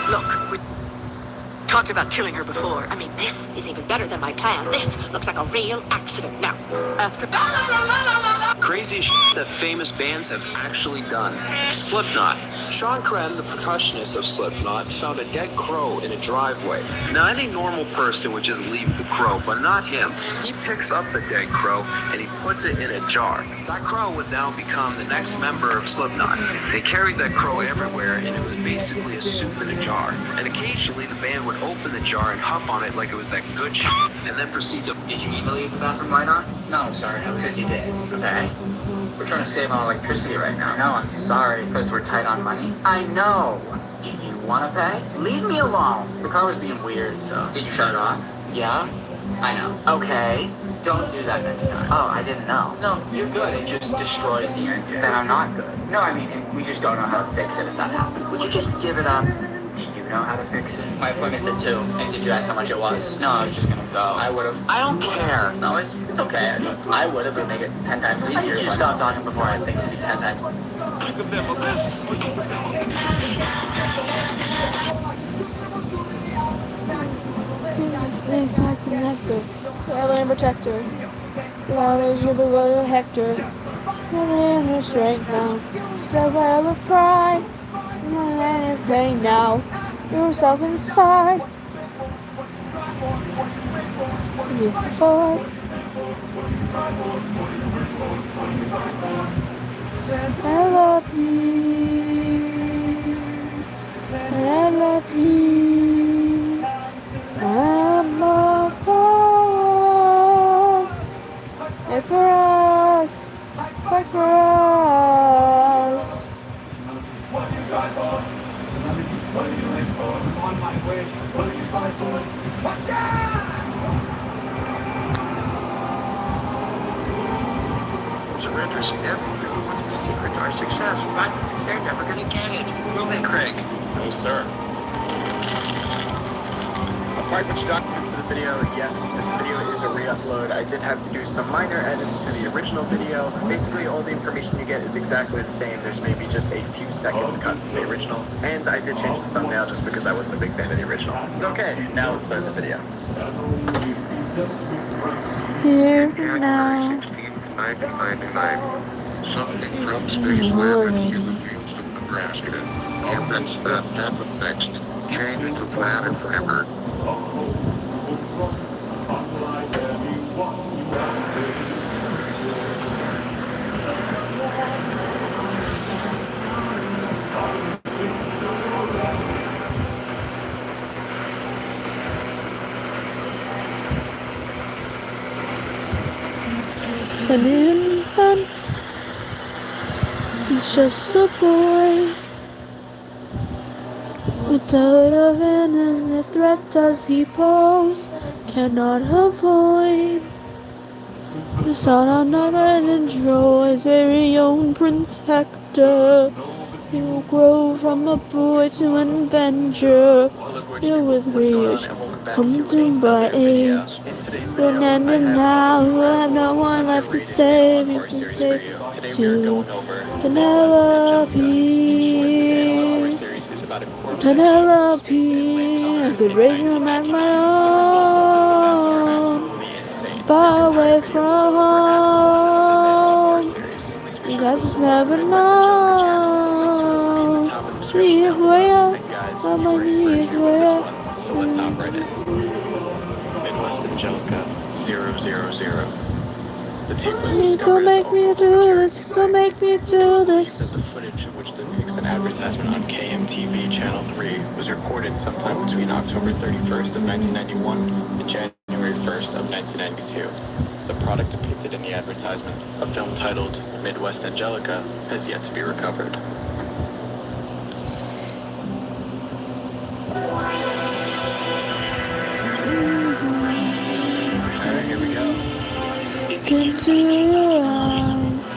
Look, we talked about killing her before. I mean, this is even better than my plan. This looks like a real accident. Now, after... Crazy shit that famous bands have actually done. Slipknot. Sean Crenn, the percussionist of Slipknot, found a dead crow in a driveway. Now, any normal person would just leave the crow, but not him. He picks up the dead crow and he puts it in a jar. That crow would now become the next member of Slipknot. They carried that crow everywhere, and it was basically a soup in a jar. And occasionally, the band would open the jar and huff on it like it was that good shit, and then proceed to... Did you need to leave the bathroom light on? No, sorry, no, because you did. Okay? We're trying to save on electricity right now. No, I'm sorry, because we're tight on money. I know. Do you want to pay? Leave me alone. The car was being weird, so... Did you shut it off? Yeah? I know. Okay. Don't do that next time. Oh, I didn't know. No, you're good. It just destroys the engine. Then I'm not good. No, I mean, we just don't know how to fix it if that happens. Would you just give it up? Do you know how to fix it? My appointment's at 2. And did you ask how much it was? No, I was just gonna go. I would've. I don't care. No, it's okay. I would've to make it 10 times easier. You stop talking before I think it's 10 times. Snakes act in Nestor. The Avalon protector. The others are the royal Hector. The animal strength now. Just a well of pride. And of pain now. Yourself inside. Before. I'm a cause. Fight for us. Fight for us. Surrenders everyone wants the secret to our success, but they're never gonna get it. Will they, Craig? No, sir. Apartment's done. To the video, yes, this video is a re-upload. I did have to do some minor edits to the original video. Basically, all the information you get is exactly the same. There's maybe just a few seconds cut from the original. And I did change the thumbnail just because I wasn't a big fan of the original. Okay, now let's start the video. Here now. 1999. Something from space landed in the fields of Nebraska. Omits that death of next. Changed the planet forever. Just an infant. He's just a boy. What out of innocent threat does he pose? Cannot avoid. The son another than Troy's very own Prince Hector. He will grow from a boy to an adventure. Filled with rage, consumed by age. But an end him now, he will have no one left to save. He can save to Penelope. Penelope, I could raise him as my own. Far away from home. You guys just never know. See if way up on my knees, way up. So let's hop right in. Midwest Angelica 000. The tape was discovered. Don't make me do this. Don't make me do this. The footage of which depicts an advertisement on KMTV Channel 3 was recorded sometime between October 31st of 1991 and January 1st of 1992. The product depicted in the advertisement, a film titled Midwest Angelica, has yet to be recovered. Alright, here we go. Into your eyes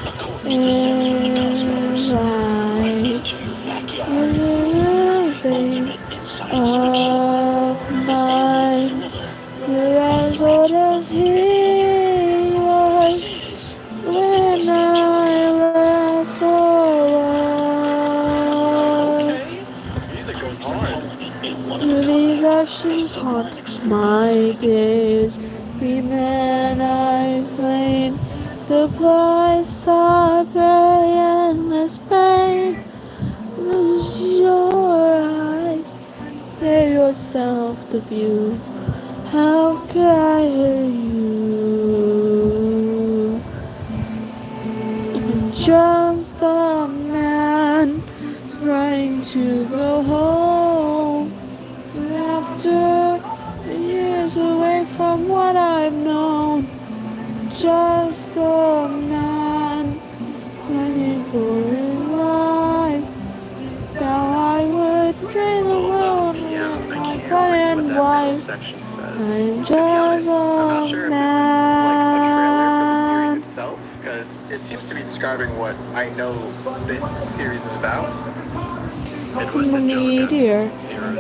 and light a little thing of mine. You're as old as he was when I left for a while. Music goes hard. Questions haunt my days. Remain I slain. The price I pay endless pain. Lose your eyes. Tear yourself the view. How could I hurt you? I'm just a man trying to go home. After years away from what I've known, just a man planning for his life. Now I would trade the world Yeah, with I my can't son read and what that middle wife. section says. I'm To be just honest, I'm not sure a if this is like a trailer for the series itself, because it seems to be describing what I know this series is about. It was Angelica, meteor.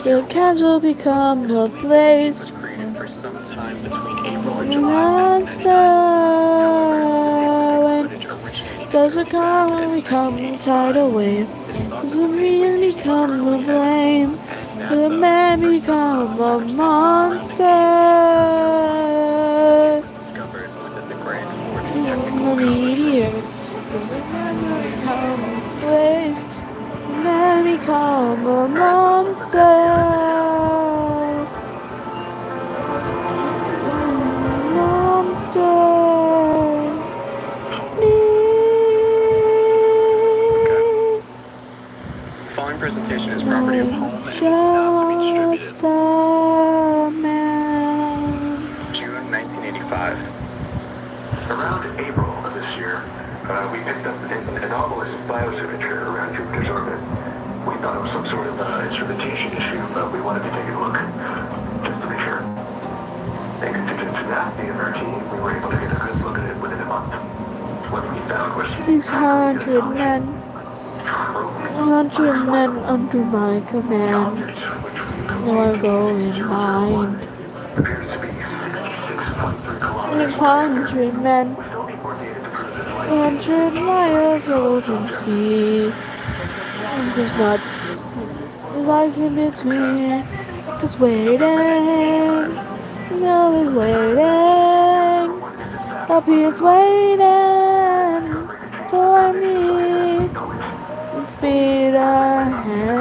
The 001. candle become It's a believed that the blaze. was created for some time between April and July And 1999. However, the tape star footage originating does its it early come back when as we come 1985. tidal wave? It is thought Does that the the tape was reason used by become the early blame? and Will a NASA man for become assessment a of the circumstances surrounding monster? the tape was discovered within the Grand Forks Technical The College. meteor. Does a man become a blaze? Does a man become a monster? Monster. Me. The following presentation is property of home and is I'm not to be distributed. just a man. June 1985. Around April of this year, we picked up an anomalous biosignature around Jupiter's orbit. We thought it was some sort of instrumentation issue, but we wanted to take a look, just to be sure. Thanks to the tenacity of our team, we were able to get a good look at it within a month. What we found was 600 men. 100 men under my command. Now I'm going blind. appears to be 66.3 kilometers. 600 men. We still need more data to prove that life 100 miles open sea. And there's not lies in between. It's waiting. No, it's waiting. Puppy is waiting for me. Speed ahead.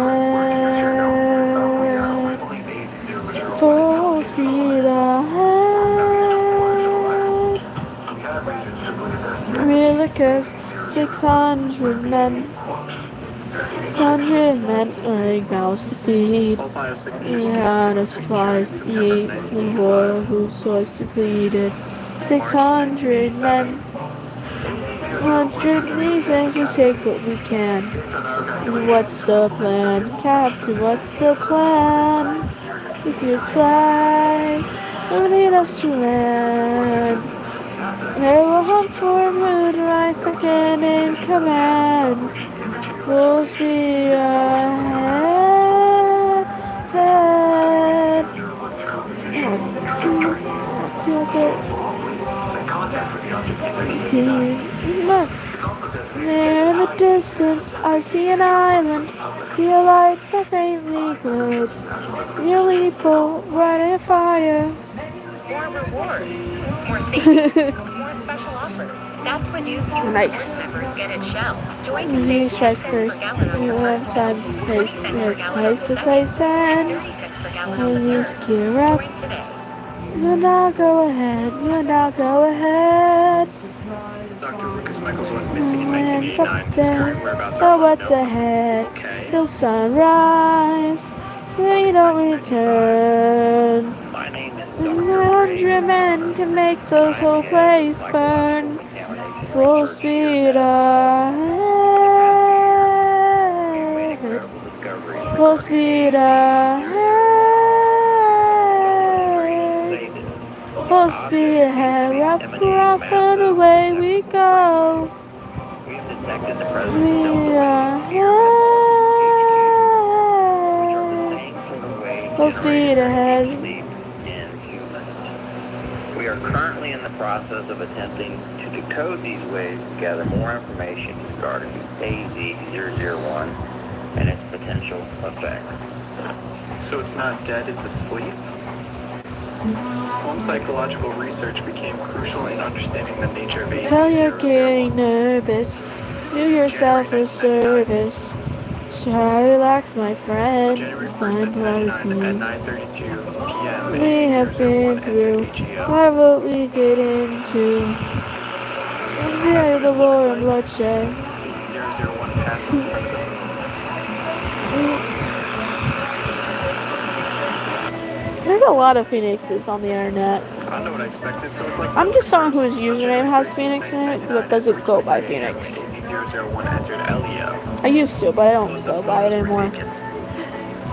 Full speed ahead. Really, 'cause 600 men. 100 men like mouths to feed. All biosignatures We had a supplies to eat. The war whose source depleted. 600 men. 100 reasons to take what we can. And what's the plan? Captain, what's the plan? We could fly. We need us to land. There will hunt for moon right second in command. Full speed ahead. Look, there in the distance, I see an island. See a light that faintly glows. Nearly pull right in fire. More rewards, more savings, more special offers. That's what new Fuel Nice. Rewards members get at Shell. Join to You save strike 10 cents per first. gallon on You your have first time bill, to 20 place, cents per gallon on place the to second, place, and and 30 cents per gallon on the please third. gear up. Join today. You now go ahead. You now go ahead. Dr. Lucas Michaels went missing in It's 1989. up His there. current whereabouts Oh, are what's unknown. ahead? Okay. Till sunrise. We don't return. My name is 100 men can make those whole place burn. Full speed ahead. Full speed ahead. Full speed ahead. Rough, rough, and away we go. We've detected the presence of Speed ahead. Full speed ahead. in humans. We are currently in the process of attempting to decode these waves and gather more information regarding AZ001 and its potential effects. So it's not dead, it's asleep? Home psychological research became crucial in understanding the nature of Tell you're AZ001. getting nervous. Do yourself a service. Try to relax, my friend. January It's 1st, 1999 at 9:12. 9:32 p.m. We have been AZ001 through. entered AGO. Why would we get into? Into the war and bloodshed. AZ001 passed in front of the There's a lot of phoenixes on the internet. I don't know what I expected it to look like. I'm just someone whose username has Phoenix in it, but doesn't go by Phoenix. AZ001 entered LEO. I used to, but I don't go by it anymore.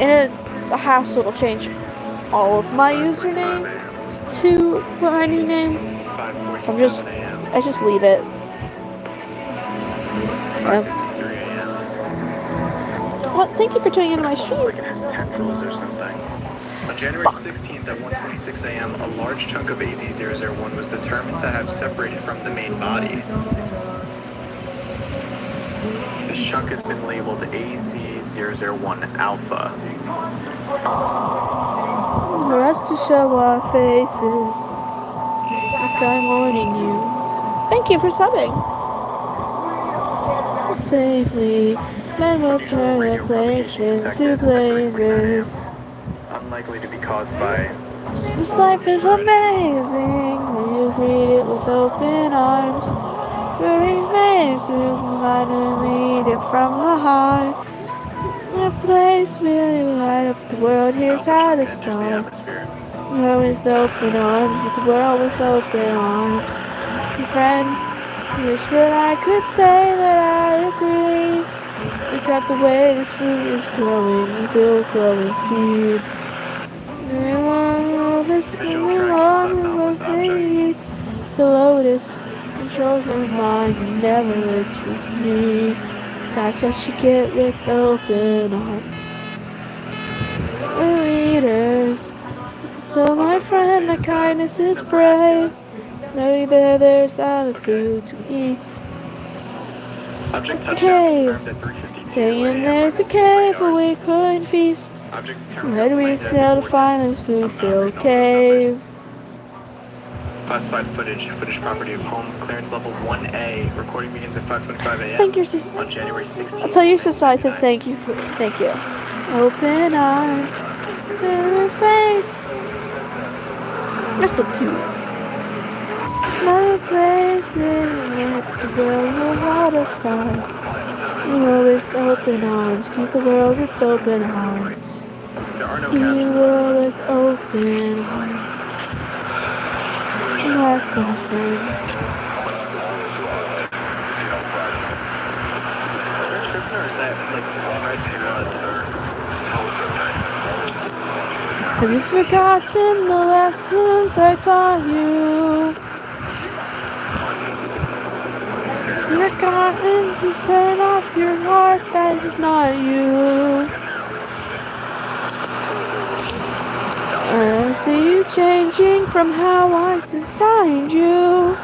And it's a hassle to change all of my usernames to my new name. So I just leave it. Yeah. Well, thank you for tuning into my stream. Like it has tendrils or something. On January 16th at 1:26 a.m., a large chunk of AZ001 was determined to have separated from the main body. This chunk has been labeled AZ001 Alpha. For us to show our faces, like I'm warning you. Thank you for subbing. Safely, then we'll turn the place into blazes. Unlikely to be caused by... This life is amazing when you greet it with open arms. You're amazed when you might lead it from the heart. A place where you light up the world, here's how to start. We're with open arms, with the world with open arms. My friend, wish that I could say that I agree. Look at the way this fruit is growing, we feel growing seeds. This is the lotus controls her mind, never let you leave. That's what you get with open arms. We're leaders. So my friend, that kindness is brave. Know that there's other food to eat. Object touchdown Cave. confirmed at 3:52 Saying there's a cave where we couldn't feast. Object determined Where do we sail to find this food-filled cave? Classified footage property of home, clearance level 1A. Recording begins at 5:25 a.m. Thank you, sister. on January 16th. I'll tell your sister I said thank you. Thank you. Open arms, little face. You're so cute. No place in the world without a star. The world with open arms. Keep the world with open arms. There are no Keep the captions. world with open arms. That's my friend. Or is that like red blood or... Have you forgotten the lessons I taught you? You've forgotten, just turn off your heart, that is not you. I see you changing from how I designed you.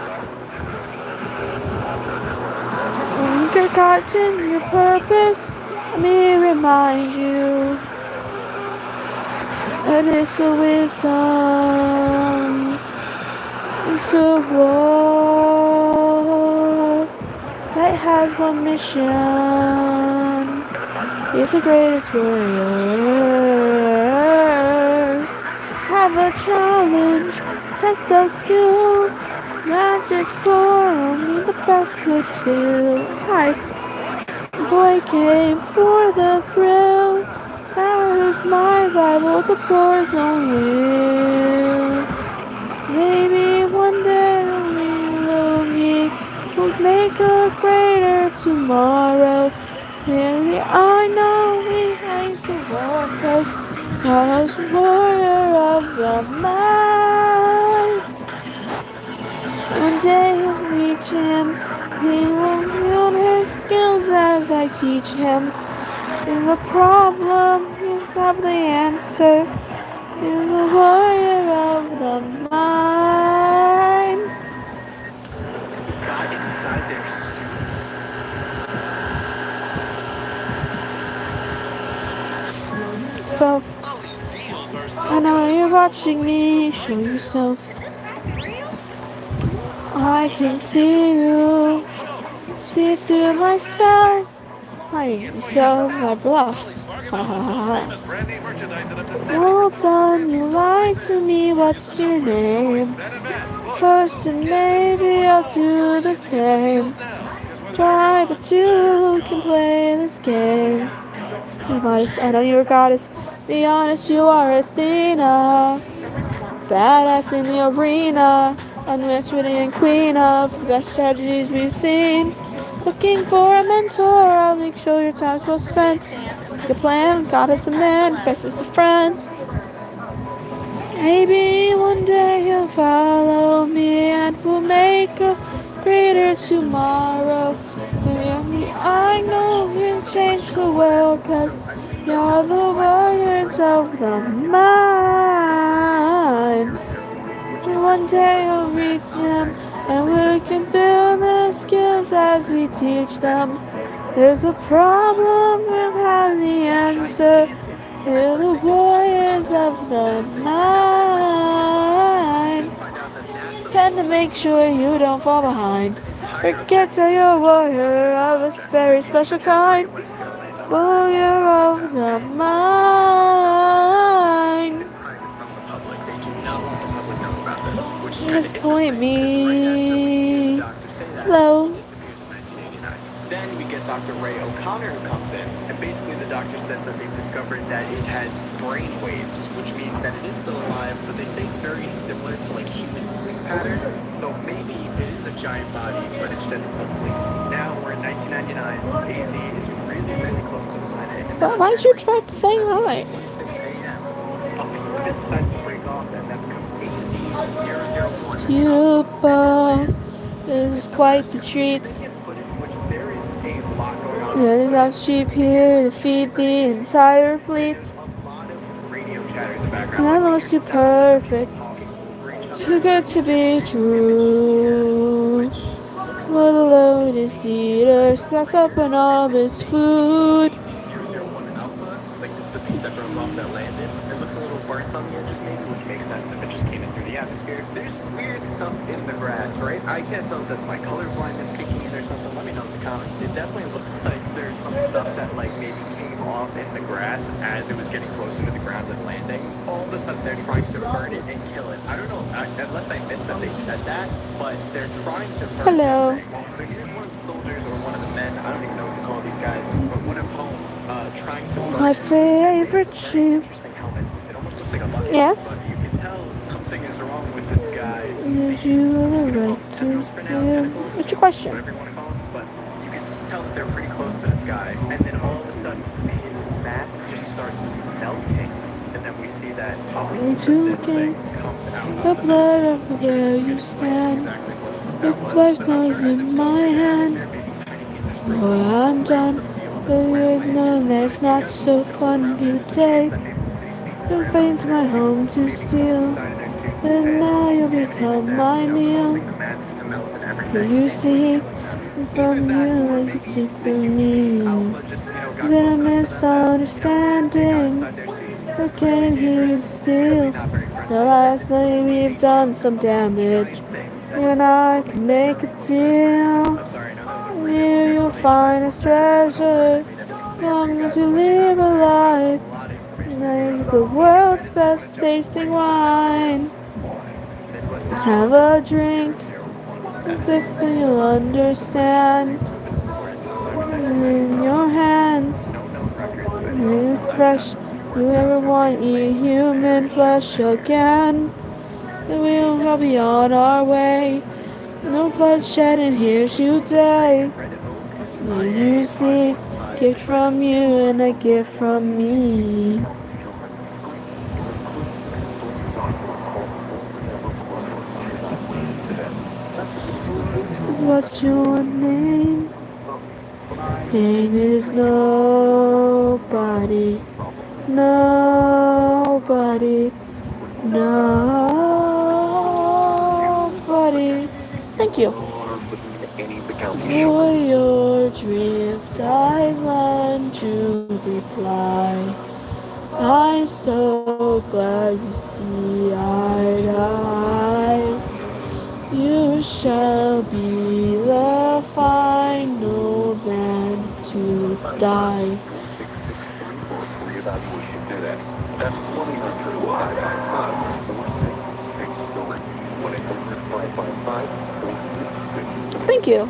You've forgotten your purpose, let me remind you. That is the wisdom, it's of war that has one mission. You're the greatest warrior. Have a challenge, test of skill. Magic for only the best could kill. Hi. The boy came for the thrill. That was my rival, the boys own will. Maybe one day we will make a greater tomorrow. Maybe I know we face the war, cause I was warrior of the mind. One day he'll reach him, he will wield his skills as I teach him. Is the problem, you have the answer. You're the warrior of the mind. got inside their suits. yourself. I know you're watching me. Show yourself. I can see you. See through my spell. I feel my bluff. Ha ha ha ha. Well done, you lied to me. What's your name? First, and maybe I'll do the same. Try, but you can play this game. Be modest, I know you're a goddess. Be honest, you are Athena. Badass in the arena. Unmatched and queen of the best strategies we've seen. Looking for a mentor, I'll make sure your time's well spent. Your plan, God is the man, best is the friends. Maybe one day you'll follow me and we'll make a greater tomorrow. Maybe I know you'll change the world, 'cause you're the warriors of the mind. And one day you'll reach them, and we can build the skills as we teach them. There's a problem, we have the answer. We're the warriors of the mind. Tend to make sure you don't fall behind. Forget that you're a warrior of a very special kind. Warrior of the mind. Just point me. Hello. Then we get Dr. Ray Okconor who comes in, and basically the doctor says that they've discovered that it has brain waves, which means that it is still alive, but they say it's very similar to like human sleep patterns. So maybe it is a giant body, but it's just asleep. Now we're in 1999. AZ is really, really close to the planet. But why'd you try to say hi? 6 a.m. A piece of it decides to break off, and that becomes AZ-001. You both. This is quite the treat. There's enough sheep here to feed the entire fleet. And I know it's too perfect, too good to be true. What a load is eaters, that's up on all this food. A001 Alpha, like this is the piece that broke off that landed. It looks a little burnt on the edges maybe, which makes sense if it just came in through the atmosphere. There's weird stuff in the grass, right? I can't tell if that's my color blindness kicking in or something. Let me know in the comments. It definitely looks like there's some stuff that like maybe came off in the grass as it was getting closer to the ground and landing. All of a sudden they're trying to burn it and kill it. I don't know, unless I missed that they said that, but they're trying to burn Hello. this thing. So here's one of the soldiers or one of the men, I don't even know what to call these guys, but one of home trying to burn My it. favorite sheep. Interesting helmets. It almost looks like a bucket, Yes. but you can tell something is wrong with this guy. Did you have the right to live? What's your question? Whatever you want to call him, but you can tell that they're pretty close to this guy, and then all of a sudden his mask just starts melting, and then we see that this thing comes out The of blood of where you stand. With life knows in my hand. Boy, I'm done. But you know that it's not so fun to take. You're fame to my home to steal. And now you'll become my meal. You see, from you like you took from me. Been a misunderstanding. I came here to steal. Now last night we've done some damage. You and I can make a deal. Here you'll find us treasure. Long as we live a life. Like the world's best tasting wine. Have a drink. Sip and you'll understand. In your hands. It's fresh. You ever want to eat human flesh again? Then we'll be on our way. No bloodshed in here today. You see, gift from you and a gift from me. What's your name? Name is nobody. Nobody. Nobody. Thank you. For your drift, I learned to reply. I I'm so glad we see eye to eye. You shall be the final man to die. That's 1-800-555-1660. Thank you.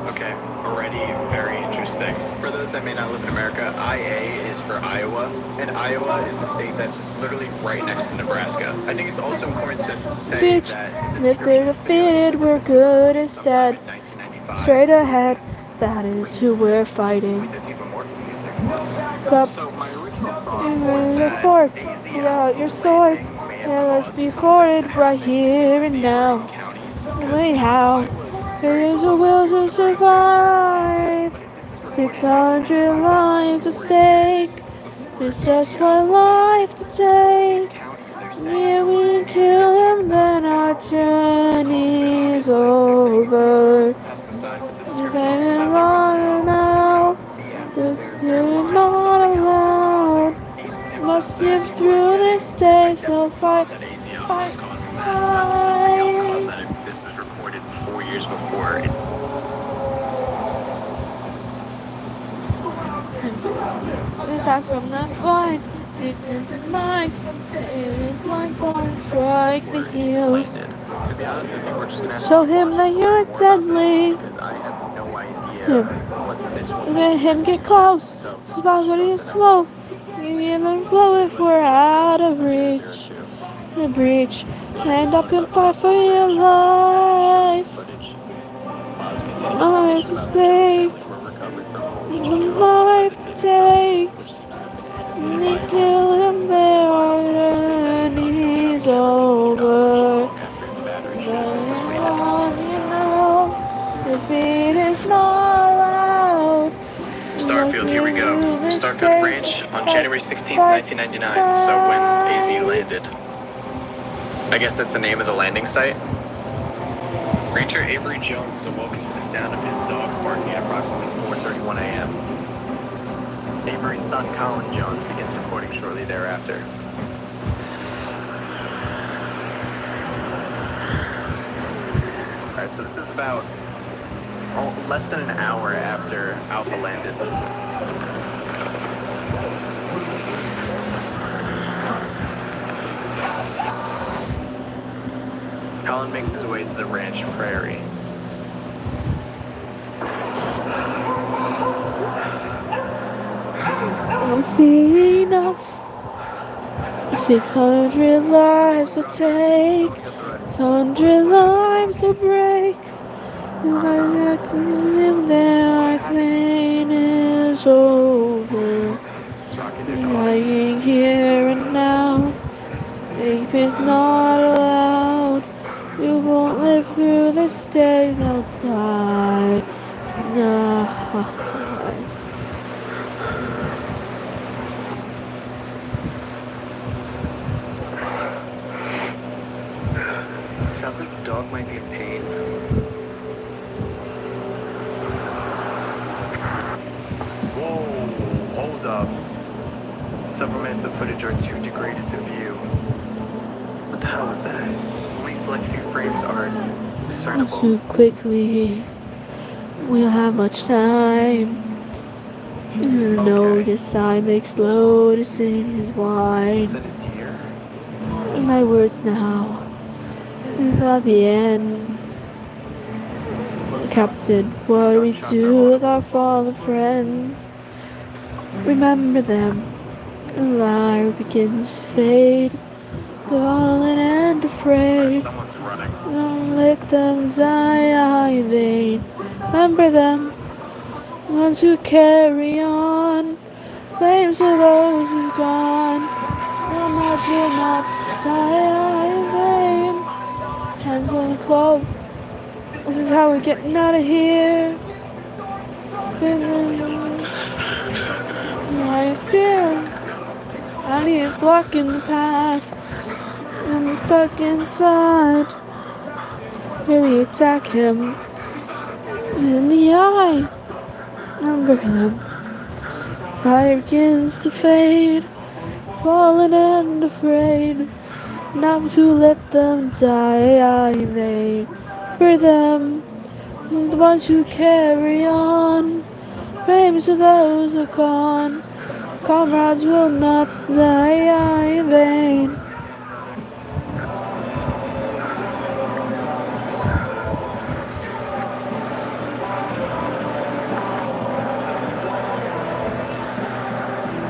Okay, already very interesting. For those that may not live in America, IA is for Iowa, and Iowa is the state that's literally right next to Nebraska. I think it's also important to say Bitch, that in if they're defeated, we're good instead. in 1995, Straight ahead, that is who we're fighting. that's even more confusing. Cup, So my original thought was the that forts, AZ get out your swords, may and have let's caused be something forwarded to right happen here and in now. neighboring counties. Anyhow, there's a will to survive. 600 lives at stake. It's just one life to take. Yeah, we kill him, then our journey's over. We've been longer now. It's still not allowed. Must live through this day, so fight, fight, fight. This was recorded 4 years before. Attack from the point, distance in mind. It is blind song, strike the heels. To be honest, I think we're just gonna have to Show him that you're deadly. because I have no idea Still, what this one let him get close. Spot what he's slow. You get the blow if we're out of reach. The breach. Stand up and fight for your life. Oh, it's a stake. One life to take. And they kill him there, our journey's over. You know, defeat is not allowed. Starfield, here we go. Starfield Ranch on January 16th, 1999. So when AZ landed. I guess that's the name of the landing site. Ranger Avery Jones is awoken to the sound of his dogs barking at approximately 4:31 a.m. Avery's son Colin Jones begins reporting shortly thereafter. Alright, so this is about less than an hour after Alpha landed. Colin makes his way to the ranch prairie. Won't be enough. 600 lives to take. 600 lives to break. And I can live there, our pain is over. Lying here and now. Sleep is not allowed. You won't live through this day, they'll die. No. Sounds like the dog might be in pain. Whoa, hold up. Several minutes of footage are too degraded to view. What the hell was that? Only select few frames are discernible. Too quickly. We'll have much time. You notice I make slowness in his Is wine. that a deer? My words now. It's not the end. Captain, what do we do with our fallen friends? Remember them. The liar begins to fade. Fallen and afraid. Someone's running. Don't let them die in vain. Remember them. Ones who carry on. Flames of those who've gone. Comrades will not die in vain. Hands on the club. This is how we're getting out of here. My spirit. Body is blocking the path. I'm stuck inside. Here we attack him. In the eye. Remember him. Fire begins to fade. fallen and afraid, not to let them die in vain. For them, the ones who carry on, famous to those who are gone, comrades will not die in vain.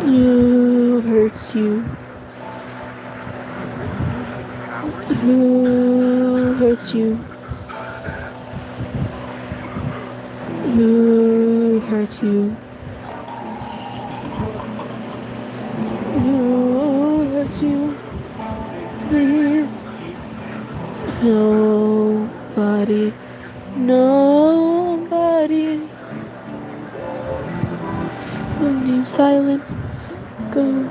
Who hurts you? Who hurts you? Who hurts you? Who hurts you? Please. Nobody. Nobody. When you silent, go.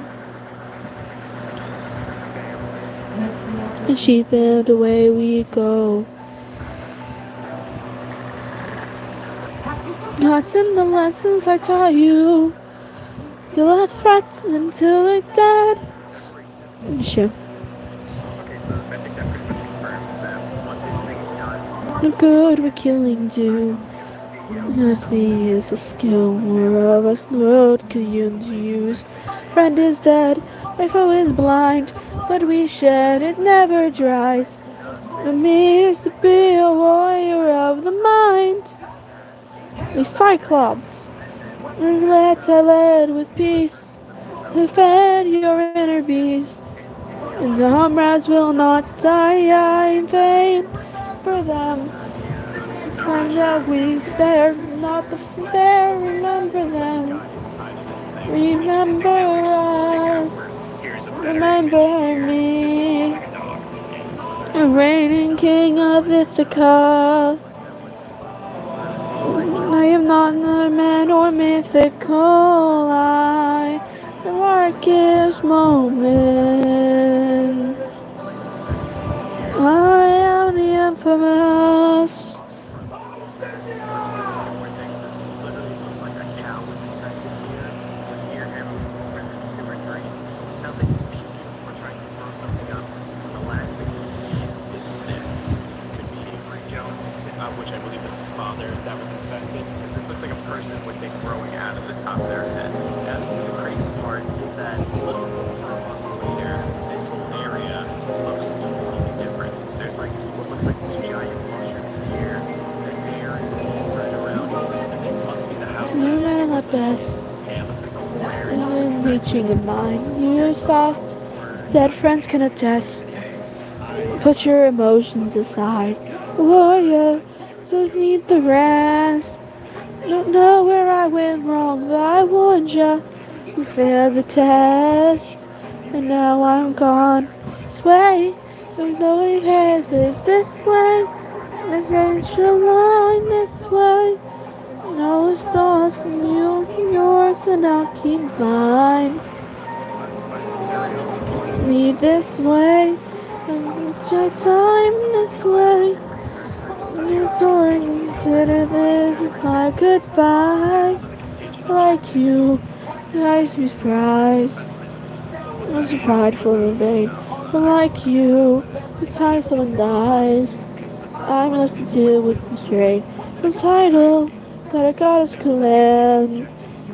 And sheep and away we go. Not in the lessons I taught you. Till I threat until they're dead. Sure. No good we're killing do. Nothing is a skill more of us the world could use. Friend is dead, my foe is blind. Blood we shed, it never dries. It means to be a warrior of the mind. The Cyclops, let I led with peace, who fed your inner beast. And the comrades will not die in vain for them. The times that we stare, not the fair, remember them. Remember us, remember me. A reigning king of Ithaca. I am not the man or mythical, I am Arceus moment. I am the infamous. Which I believe is his father, that was infected. Because this looks like a person with it growing out of the top of their head. Now, this is the crazy part, is that a little over a month later, this whole area looks totally different. There's like what looks like these giant mushrooms here. The air is all spread around it, and this must be the house. You're not my best. Yeah, it looks like the whole area. I'm reaching in mine. You're soft, dead friends can attest. Put your emotions aside. Warrior, don't need the rest. Don't know where I went wrong, but I warned ya. You failed the test, and now I'm gone. Sway, so nobody pays this way. Let's change the line this way. No, it's lost from you, yours, and I'll keep mine. Need this way, and it's your time this way. Your door, consider this as my goodbye. Like you, I be surprised. I'm so prideful in vain. But like you, the time someone dies, I'm left to deal with the strain. The title that a goddess could land.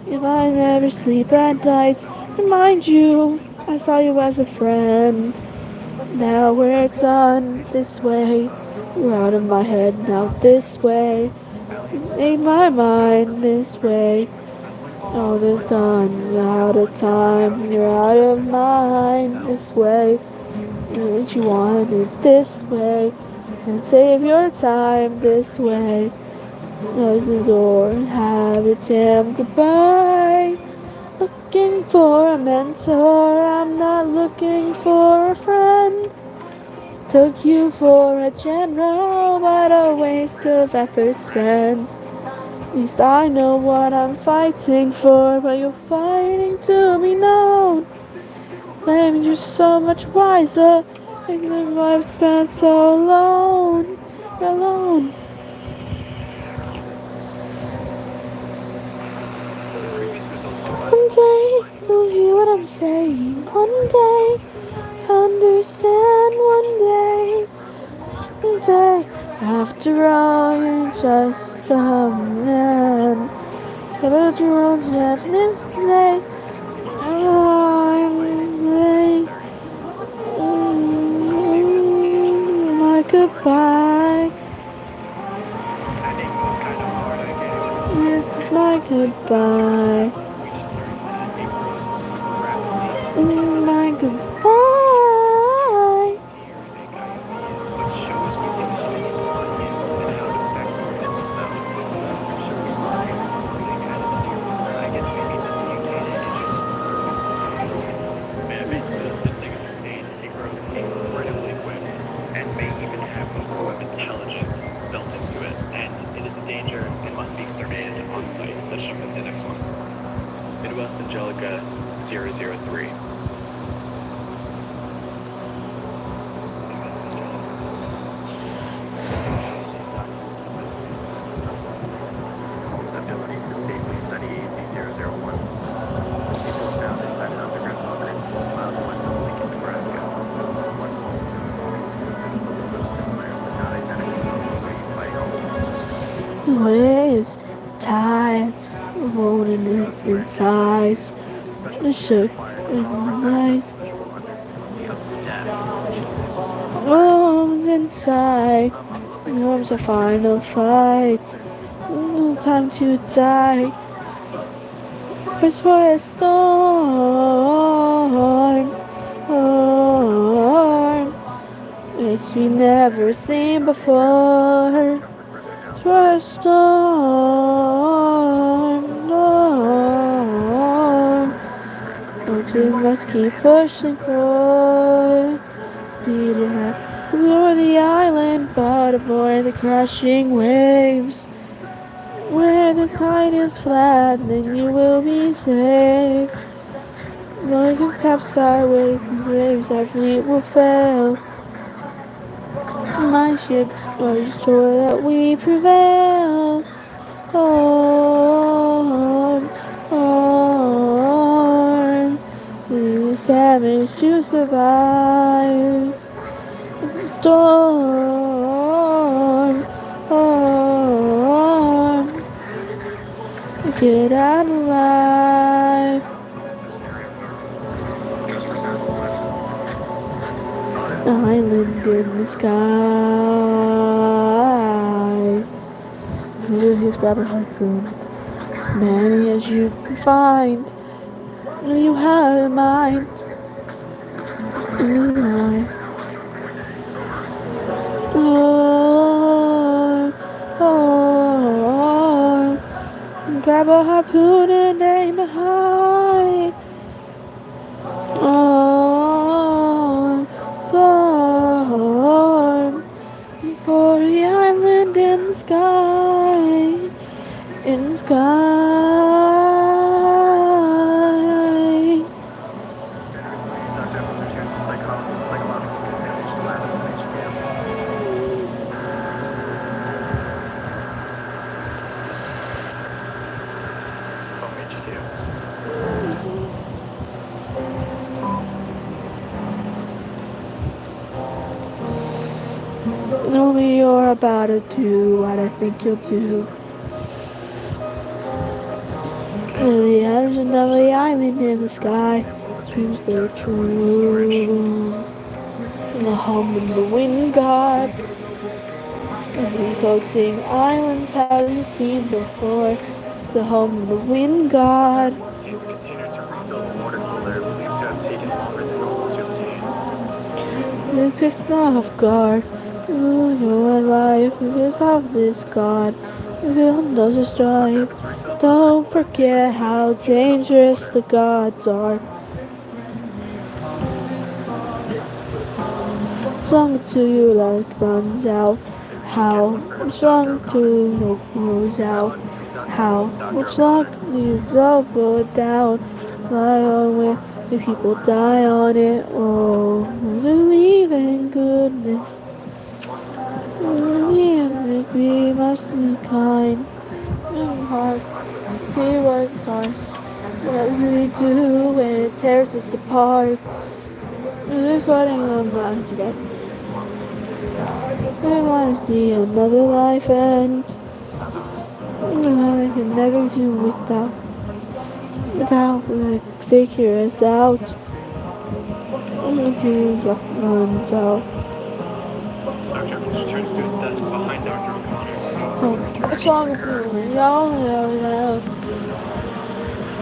If I never sleep at night, remind you, I saw you as a friend. Now we're done this way. You're out of my head now this way. You made my mind this way. All is done. You're out of time. You're out of mind this way. What you wanted this way. And save your time this way. Close the door and have a damn goodbye. Looking for a mentor. I'm not looking for a friend. Took you for a general, but a waste of effort spent. At least I know what I'm fighting for, but you're fighting to be known. Claiming you're so much wiser, like the I've spent so alone. You're alone. One day You'll hear what I'm saying one day. Understand one day. One day. After all, you're just a man. After all, just this day. My goodbye. This is my goodbye. My goodbye. This thing is insane. It grows incredibly quick and may even have a form of intelligence built into it. And it is a danger and must be exterminated on site. Let's jump into the next one. Midwest Angelica 003. His ability to safely study A001. Samples found inside an underground bunker 12 miles west of Lincoln, Nebraska. One hole was a little similar, but not identical to the one used by home. Waves, time, rolling inside. The ship is nice. Arms inside. Arms a final fight. No time to die. It's for a storm. It's we never seen before. It's for a storm. But we must keep pushing for. Peter, over the island, but avoid the crashing waves. Where the tide is flat, then you will be safe. When you capsize with these waves, our fleet will fail. My ship was sure that we prevail. On, we damage to survive. Storm, get out alive. Island in the sky. Here's grabbing harpoons, as many as you can find. You have in mind. Grab a harpoon and aim it high. Storm for the island in the sky. In the sky. Know me, you're about to do what I think you'll do. The edge of the island in the sky dreams they're true. And the hum of the wind god. And the floating islands have you seen before. It's the hum of the wind god. You're pissed off guard. You're alive because of this god. Feel does a stripe. Don't forget how dangerous the gods are. Sung to you like runs out. How sung to you goes out. How much long do you go down? Lie on where the people die on it. Oh, believe in goodness. We must be kind and hard. See what comes. What we do when it tears us apart. We're fighting on minds again. I want to see another life end. I can never do without we figure us out. I'm going to runs out. Dr. Evans turns to his desk behind Dr. Okconor. What's wrong with you? Y'all know.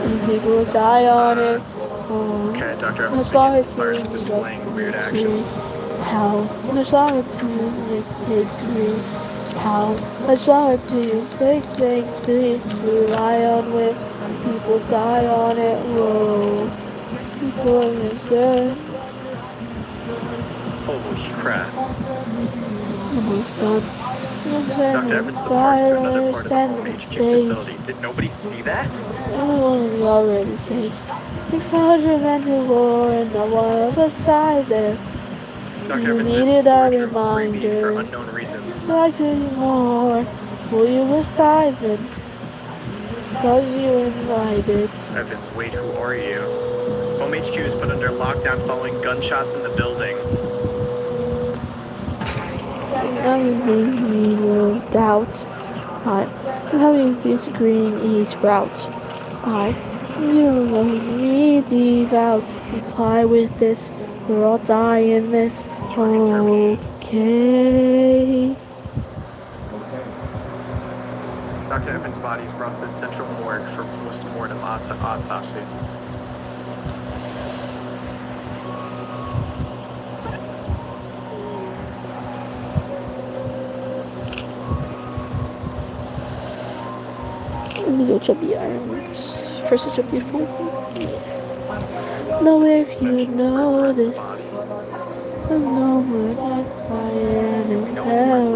And people die on it. Okay, Dr. Evans What's wrong begins with starts you? displaying weird actions. How? What's wrong with you? It makes me. How? What's wrong with you? Things we rely on with. People die on it. Whoa. People is there. Holy crap. Almost done. Dr. Evans departs to another part of the home HQ facility. Did nobody see that? Everyone is already faced. 600 men to war and not one of us died there. Dr. You Evans needed visits a storage room 3B for reminder. unknown reasons. Talk to you more. Will you was silent? Thought you invited. Evans, wait, who are you? Home HQ is put under lockdown following gunshots in the building. Everything you doubt. How you disagreeing each route. You me devout. Comply with this. We're all dying this. Okay. Dr. Evans' body is brought to the central morgue for post-mortem autopsy. Little chubby arms. First a chubby fool. Yes. Know if you know this. I know we're not flying in hell.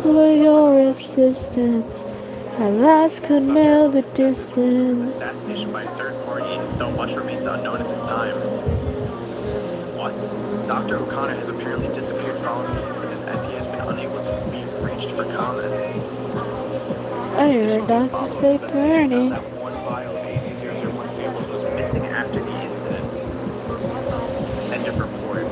For your assistance, at last could mail the distance. Assassination by a third party, though much remains unknown at this time. What? Dr. Okconor has apparently disappeared following the incident, as he has been unable to be reached for comment. I heard Dr. Stay burning. That one vial of A001 samples was missing after the incident. End of report.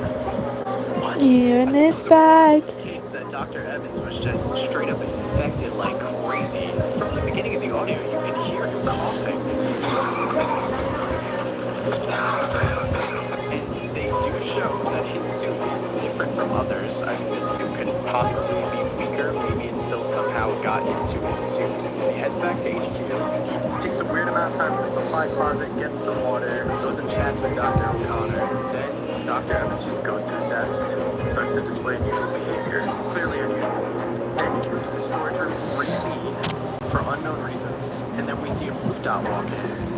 What? Here in this bag. Case that Dr. Evans was just straight up infected like crazy. From the beginning of the audio, you can hear him coughing. And they do show that his suit is different from others. I mean, this suit could possibly be weaker. Maybe it still somehow got into his suit. He heads back to HQ. He takes a weird amount of time in the supply closet, gets some water, goes and chats with Dr. Okconor. Then Dr. Evans just goes to his desk and starts to display unusual behavior. Clearly unusual. Then he moves to storage room 3B for unknown reasons. And then we see a blue dot walk in.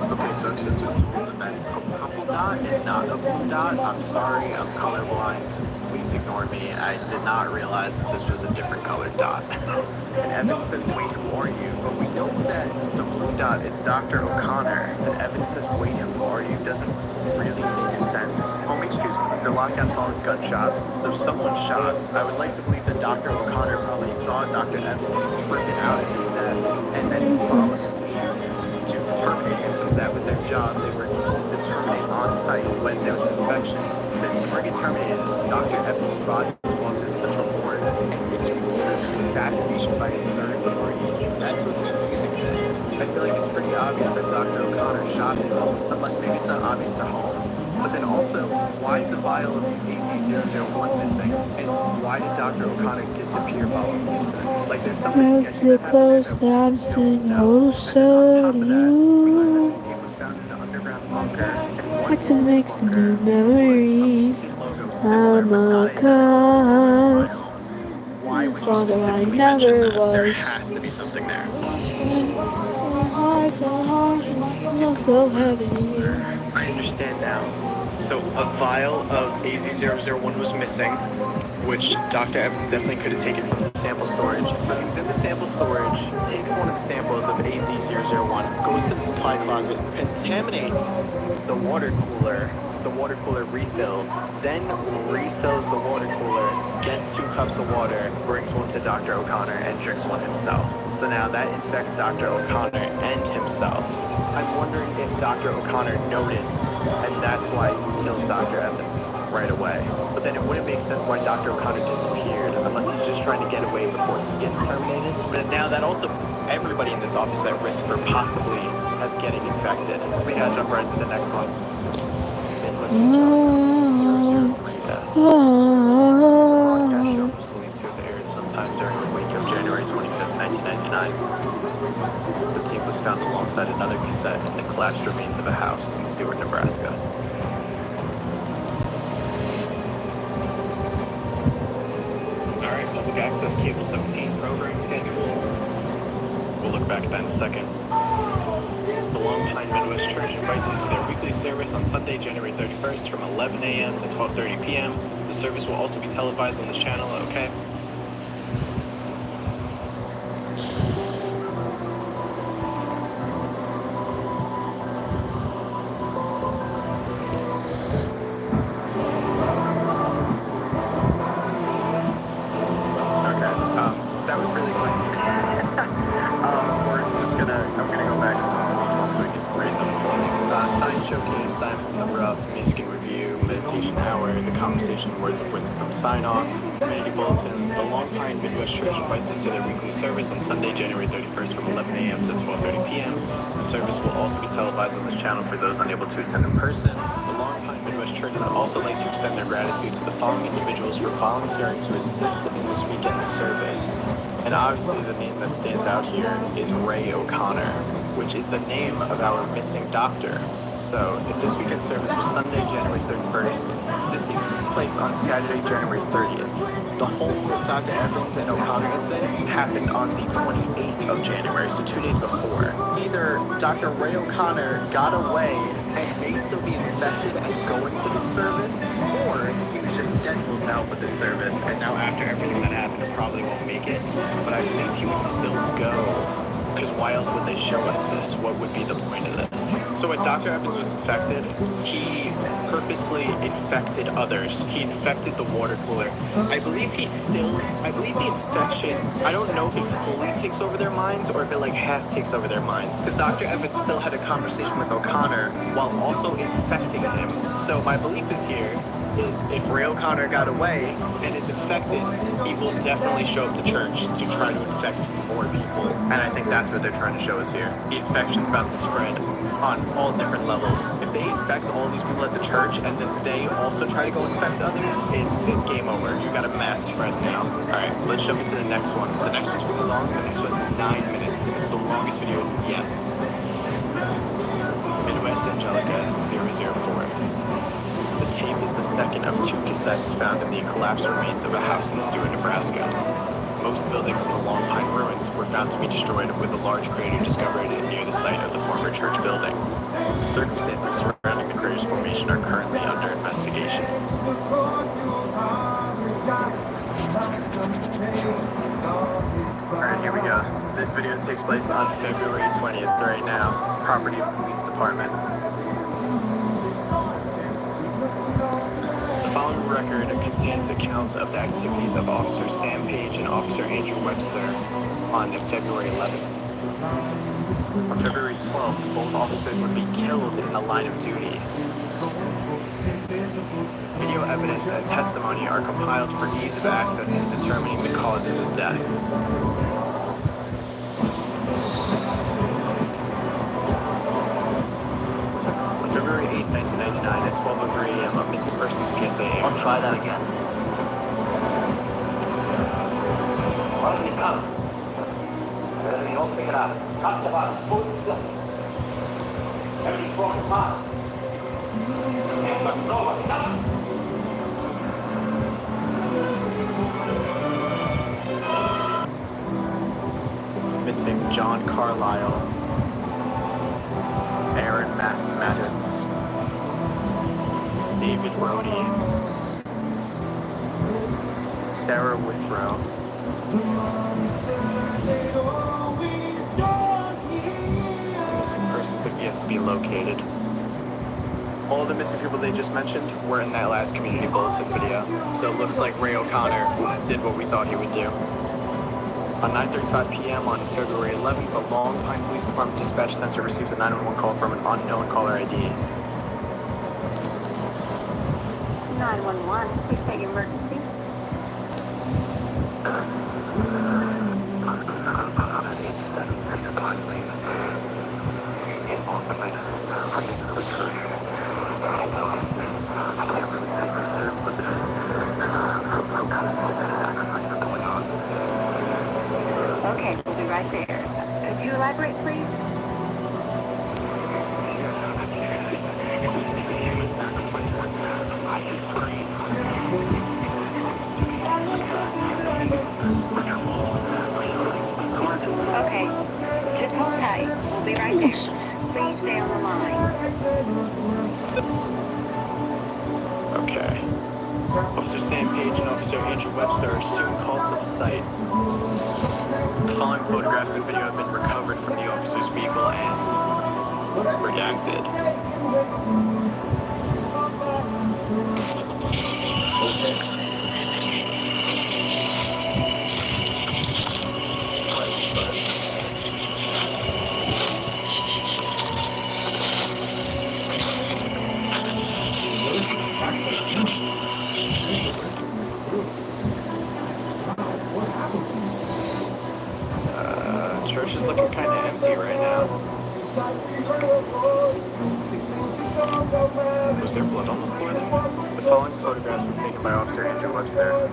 Okay, so I've since been told that that's a purple dot and not a blue dot. I'm sorry, I'm colorblind. Please ignore me. I did not realize that this was a different colored dot. And Evans says, wait, who are you? But we know that the blue dot is Dr. Okconor. And Evans says, wait, who are you? Doesn't really make sense. Home HQ's under lockdown following gunshots, so someone shot. I would like to believe that Dr. Okconor probably saw Dr. Evans tripping out at his desk, and then he saw him to shoot him, to terminate him, because that was their job. They were told to terminate on site when there was an infection. It says target terminated. Dr. Evans' body was brought to the central morgue, and it's ruled as an assassination by a third party. That's what's confusing to me. I feel like it's pretty obvious that Dr. Okconor shot him, unless maybe it's not obvious to home. But then also, why is the vial of AC001 missing? And why did Dr. Okconor disappear following the incident? Like, there's something As the close that I'm sitting closer to you. Steve was found in an underground bunker. Like to make some new memories. I'm a cause. Why would you Father, I specifically never mention that? There was. has to be something there. So heavy. I understand now. So a vial of AZ001 was missing, which Dr. Evans definitely could have taken from the sample storage. So he was in the sample storage, takes one of the samples of AZ001, goes to the supply closet, contaminates the water cooler the water cooler refilled, then refills the water cooler, gets 2 cups of water, brings one to Dr. Okconor, and drinks one himself. So now that infects Dr. Okconor and himself. I'm wondering if Dr. Okconor noticed, and that's why he kills Dr. Evans right away. But then it wouldn't make sense why Dr. Okconor disappeared, unless he's just trying to get away before he gets terminated. But now that also puts everybody in this office at risk for possibly getting infected. We gotta jump right into the next one. Broadcast show was believed to have aired sometime during the week of January 25th, 1999. The tape was found alongside another cassette in the collapsed remains of a house in Stewart, Nebraska. Alright, public access cable 17 program schedule. We'll look back at that in a second. The Long Pine Midwest Church invites you to their weekly service on Sunday, January 31st from 11 a.m. to 12:30 p.m. The service will also be televised on this channel, okay? That was really quick. I'm gonna go back so we can read them. Science Showcase, Diamonds in the Rough, Music and Review, Meditation Hour, The Conversation, Words of Wisdom Sign Off, Community Bulletin. The Long Pine Midwest Church invites you to their weekly service on Sunday, January 31st from 11 a.m. to 12:30 p.m. The service will also be televised on this channel for those unable to attend in person. The Long Pine Midwest Church would also like to extend their gratitude to the following individuals for volunteering to assist in this weekend's service. And obviously the name that stands out here is Ray Okconor, which is the name of our missing doctor. So if this weekend service was Sunday, January 31st, this takes place on Saturday, January 30th. The whole Dr. Evans and Okconor incident happened on the 28th of January, so 2 days before. Either Dr. Ray Okconor got away and may still be infected and go into the service, or he was just scheduled to help with the service, and now after everything that happened, it probably won't make it. But I believe he would still go. Because why else would they show us this? What would be the point of this? So when Dr. Evans was infected, he purposely infected others. He infected the water cooler. I believe the infection, I don't know if it fully takes over their minds or if it like half takes over their minds. Because Dr. Evans still had a conversation with Okconor while also infecting him. So my belief is here is if Ray Okconor got away and is infected, he will definitely show up to church to try to infect more people. And I think that's what they're trying to show us here. The infection's about to spread on all different levels. If they infect all these people at the church and then they also try to go infect others, it's game over. You got a mass spread now. Alright, let's jump into the next one. The next one's really long. The next one's 9 minutes. It's the longest video yet. Midwest Angelica 004. The tape is the second of 2 cassettes found in the collapsed remains of a house in Stewart, Nebraska. Most buildings in the Long Pine ruins were found to be destroyed with a large crater discovered near the site of the former church building. The circumstances surrounding the crater's formation are currently under investigation. Alright, here we go. This video takes place on February 20th right now. Property of police department. The following record contains accounts of the activities of Officer Sam Page and Officer Andrew Webster on February 11th. On February 12th, both officers would be killed in the line of duty. Video evidence and testimony are compiled for ease of access in determining the causes of death. On February 8th, 1999 at 12:03 a.m. a missing persons PSA airs. I'll try that again. Why don't you come? Everything else, pick it up. Come to us. Everything's wrong with us. Missing John Carlisle, Aaron Maddens, David Rhodey, Sarah Withrow, missing persons have yet to be located. all the missing people they just mentioned were in that last community bulletin video. So it looks like Ray Okconor did what we thought he would do. On 9:35 p.m. on February 11th, the Long Pine Police Department Dispatch Center receives a 911 call from an unknown caller ID. 911, please state your emergency. Okay, we'll be right there. Could you elaborate, please? Okay, just hold tight. We'll be right there. Please stay on the line. Okay. Officer Sam Page and Officer Andrew Webster are soon called to the site. The following photographs and video have been recovered from the officer's vehicle and redacted. Church is looking kind of empty right now. Was there blood on the floor there? The following photographs were taken by Officer Andrew Webster.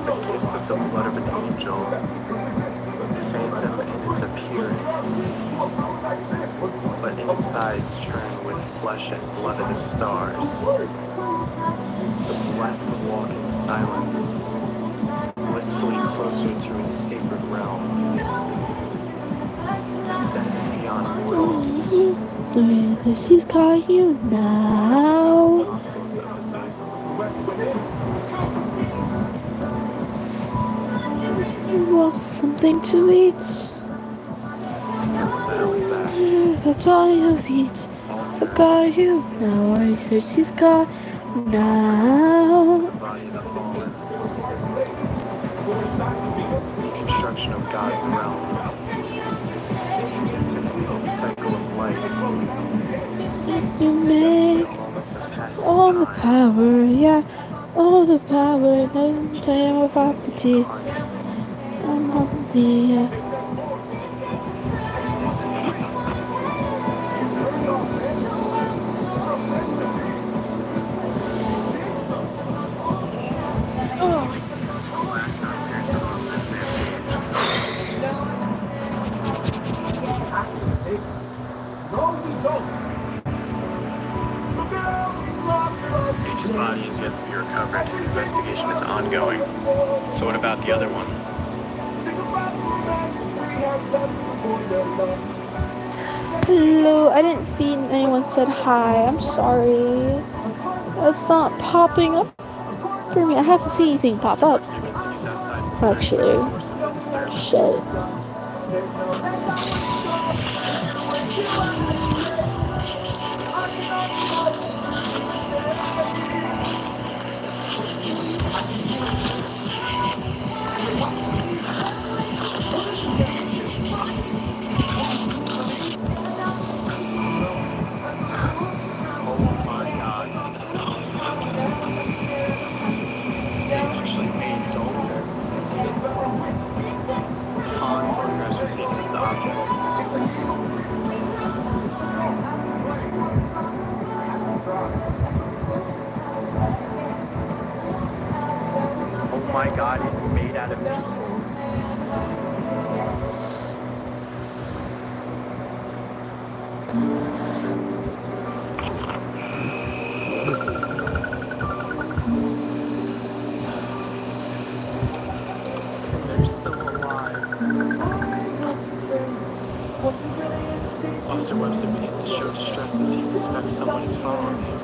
The gift of the blood of an angel, phantom in its appearance, but insides churn with flesh and blood of the stars. The blessed walk in silence, blissfully closer to his sacred realm, ascending beyond mortals. He's got you now. Apostles of Azazel. You want something to eat? What the hell is that? That's all you eat. I've got you now. He says he's got now. The body of the fallen. Reconstruction of God's realm. Infinite cycle of life. You make Moments of passing all the time. power, yeah, all the power. Doesn't play with property. I'm not the. Last known appearance of Officer Sam Page's body is yet to be recovered. Investigation is ongoing. So what about the other one? Hello, I didn't see anyone said hi. I'm sorry. It's not popping up for me. I haven't seen anything pop up. Actually, shit. Oh my god, it's made out of people. They're still alive. Officer Webster begins to show distress as he suspects someone is following him.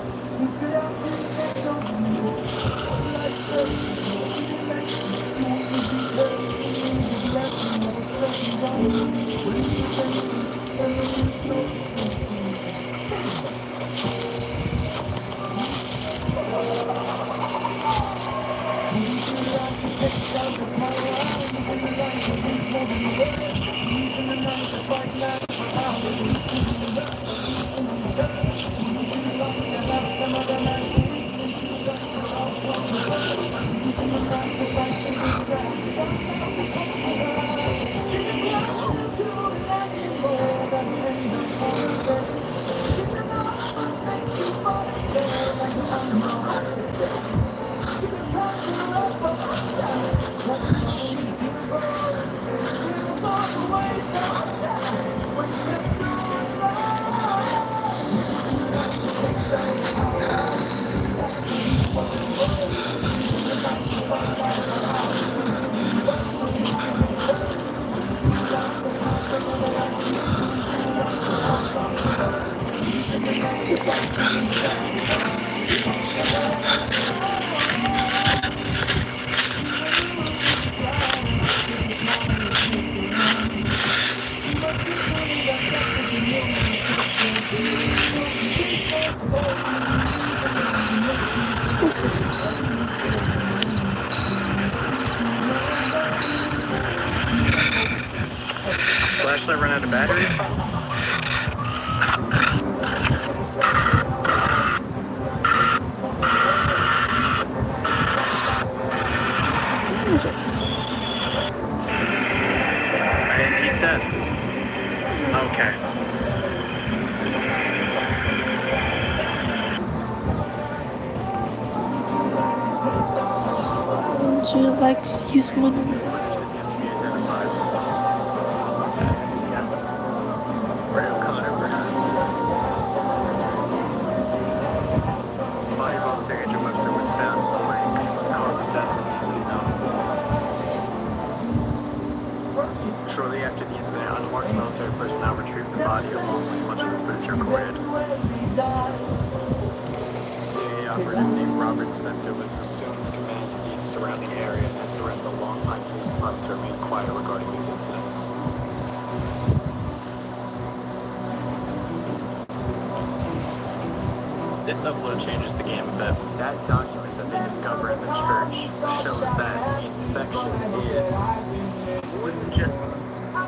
Flashlight run out of batteries? And he's dead. Okay. Would you like to use one? Yes. Or Okconor, perhaps. The body of Officer Agent Webster was found blank. Cause of death remains unknown. Shortly after the incident, unmarked military personnel retrieved the body along with much of the footage recorded. CIA operative named Robert Spencer was assumed to command the surrounding area and has threatened the Long Pine Police Department to remain quiet regarding these incidents. This upload changes the game a bit. That document that they discover in the church shows that the infection is wouldn't just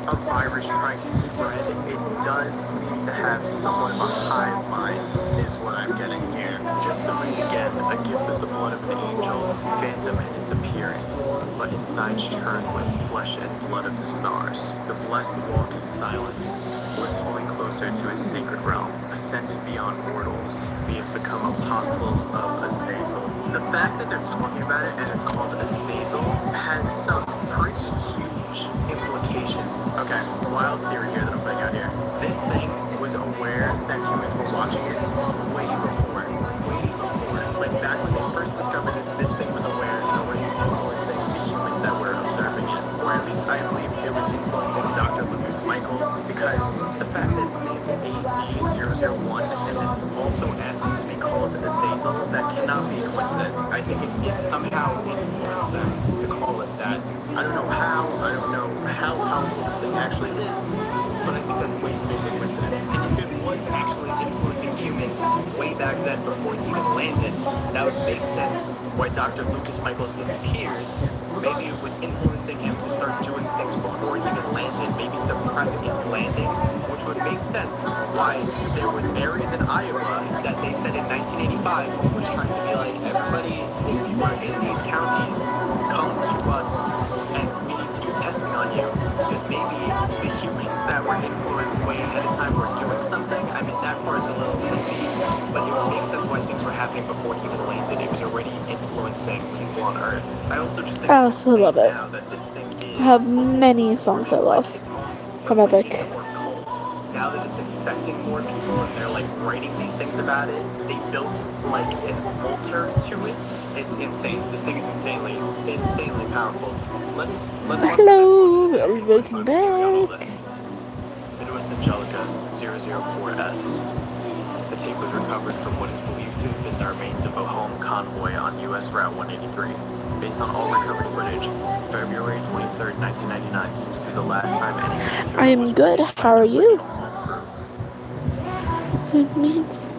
a virus trying to spread. It does seem to have somewhat of a hive mind, is what I'm getting here. Just to read again, a gift of the blood of an angel, phantom in its appearance, but inside churned with flesh and blood of the stars. The blessed walk in silence, blissfully closer to his sacred realm, ascended beyond mortals. We have become apostles of Azazel. The fact that they're talking about it and it's called Azazel has some pretty huge implications. Okay, wild theory here that I'm putting out here. This thing was aware that humans were watching it way before. Like back when they first discovered it, this thing was aware and already influencing the humans that were observing it. Or at least I believe it was influencing Dr. Lucas Michaels, because the fact that it's named A001 and then it's also asking to be called Azazel, that cannot be a coincidence. I think it somehow influenced them to call it that. I don't know how powerful this thing actually is, but I think that's way too big of a coincidence. And if it was actually influencing humans way back then before he even landed, that would make sense why Dr. Lucas Michaels disappears. Maybe it was influencing him to start doing things before he even landed, maybe to prep its landing, which would make sense why there was areas in Iowa that they said in 1985 was trying to be like, everybody, if you are in these counties, come to us and we need to do testing on you, because maybe the humans that were influenced way ahead of time were doing something. I mean, that part's a little iffy, but it would make sense why things were happening before he even landed. It was already influencing people on Earth. I also just think I also love it. now that this thing is I have many songs I love from Epic. Now that it's infecting more people and they're like writing these things about it, they built like an altar to it. It's insane. This thing is insanely powerful. Let's Hello, welcome back. Midwest Angelica 004S. The tape was recovered from what is believed to have been the remains of a home convoy on U.S. Route 183. Based on all recovered footage, February 23rd, 1999 seems to be the last time any material I am was good. How are you? It means.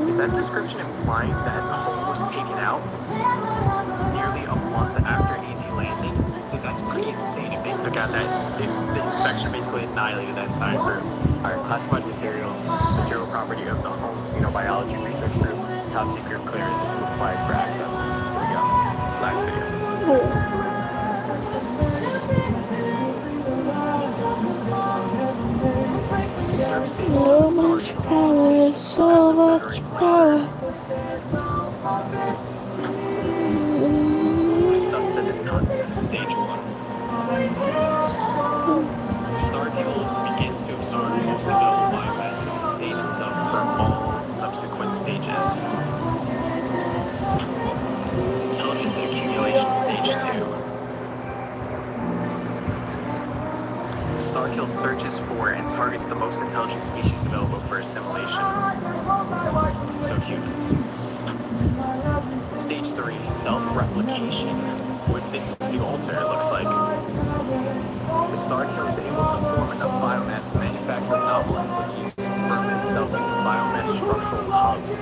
Is that description implying that home was taken out nearly a month after AZ landed? Because that's pretty insane if they took out that, if the infection basically annihilated that entire group. classified material property of the home Xenobiology research group. Top secret clearance required for access. Here we go. Last video. Observe stages So of much Starfield power, as so of much February power. Sustenance hunt, stage 1. Starfield begins to absorb most available biomass to sustain itself for all subsequent stages. Intelligence accumulation, stage 2. Starkill searches for and targets the most intelligent species available for assimilation. So humans. Stage 3, self-replication. What this is the altar, it looks like. The Starkill is able to form enough biomass to manufacture novel entities from itself using biomass structural hubs.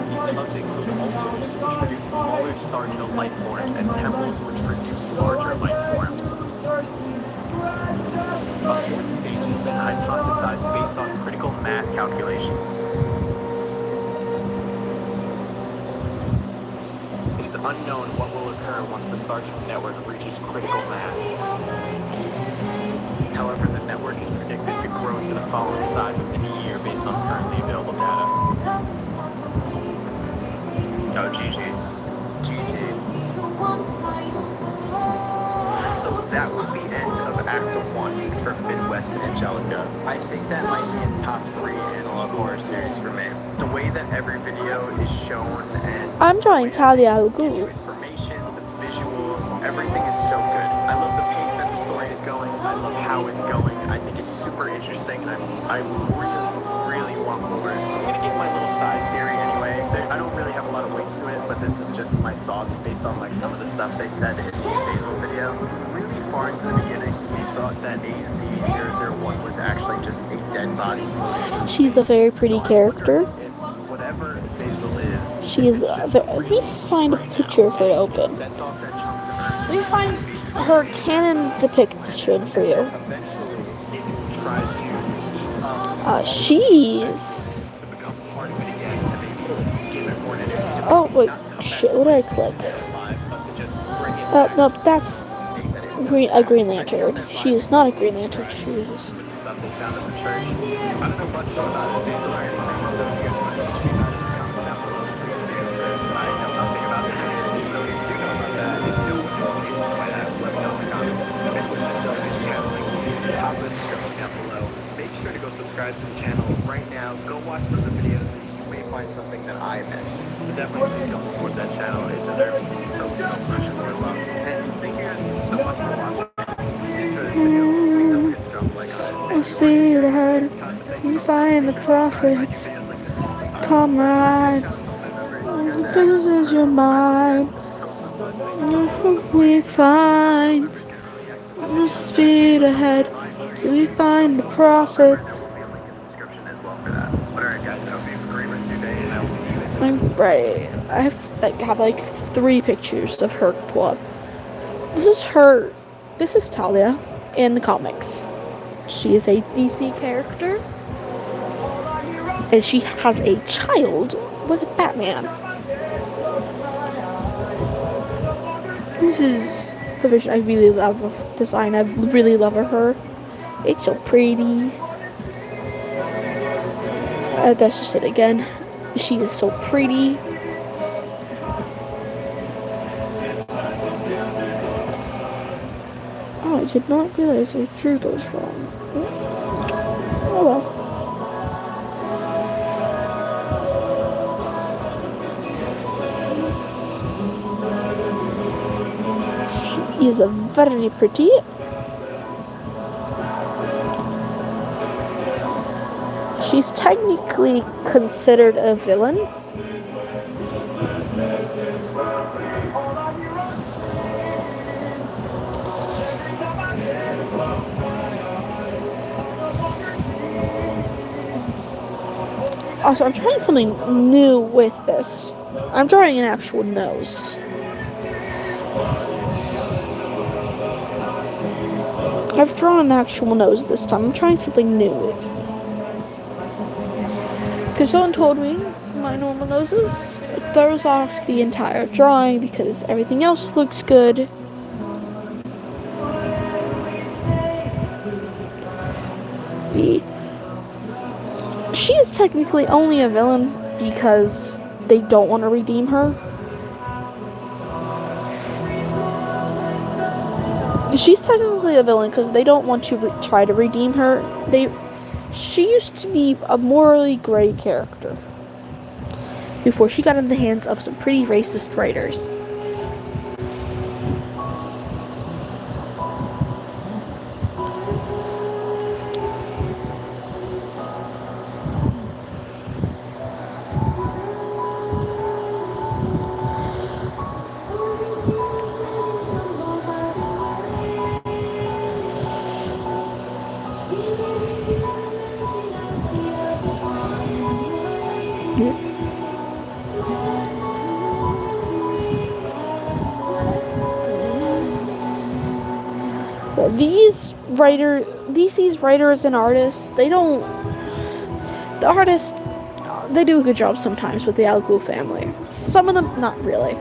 These hubs include altars, which produce smaller Starkill life forms, and temples, which produce larger life forms. A fourth stage has been hypothesized based on critical mass calculations. It is unknown what will occur once the Starkill network reaches critical mass. However, the network is predicted to grow to the following size within a year based on currently available data. Oh, GG. GG. So that was the end of Act 1 for Midwest Angelica. I think that might be in top 3 analog horror series for me. The way that every video is shown and I'm drawing Talia al give you Ghul. information, the visuals, everything is so good. I love the pace that the story is going. I love how it's going. I think it's super interesting, and I really want more. I'm gonna give my little side theory anyway. I don't really have a lot of weight to it, but this is just my thoughts based on like some of the stuff they said in the Azazel video. Really far into the beginning, we thought that A001 was actually just a dead body floating through She's a very pretty so character. whatever Azazel is, She is let me find a picture for it to open. sent off that chunk to Earth. Let me find her canon depiction for you. Eventually, it tried to She's. to become part of it again, to maybe give it more energy. To Oh wait, not come back shit. What did I click? alive, but to just bring it Oh back no, to that's the state that it was. a Green Lantern. She is not a Green Lantern. She is. With the stuff they found in the church. I don't know much about Azazel or anything, so if you guys want to teach me about it in the comments down below, please do. Because I know nothing about that. So if you do know about that, if you know what your opinions might have, let me know in the comments. Midwest Angelica's channel link will be in the top of the description down below. Make sure to go subscribe to the channel right now. Go watch some of the videos. You may find something that I missed. But definitely please go support that channel. It deserves so much more love. And thank you guys so much for watching. If you enjoyed this video, please don't forget to drop a like on it. We'll speed ahead. We find the prophets, comrades. Confuses your mind. We find. We'll speed ahead till we find the prophets. Alright guys, I hope you have a great rest of your day, and I will see you in I'm right. I have like 3 pictures of her plot. This is her. This is Talia in the comics. She is a DC character, and she has a child with Batman. This is the vision I really love of design. I really love her. It's so pretty. That's just it again. She is so pretty. Oh, I did not realize I drew those wrong. Oh well. She is a very pretty. She's technically considered a villain. Also, I'm trying something new with this. I'm drawing an actual nose. I've drawn an actual nose this time. I'm trying something new. Because someone told me my normal noses throws off the entire drawing because everything else looks good. She's technically only a villain because they don't want to redeem her. She's technically a villain because they don't want to try to redeem her. She used to be a morally gray character before she got in the hands of some pretty racist writers. DC's writers and artists, the artists, they do a good job sometimes with the Al Ghul family. Some of them, not really.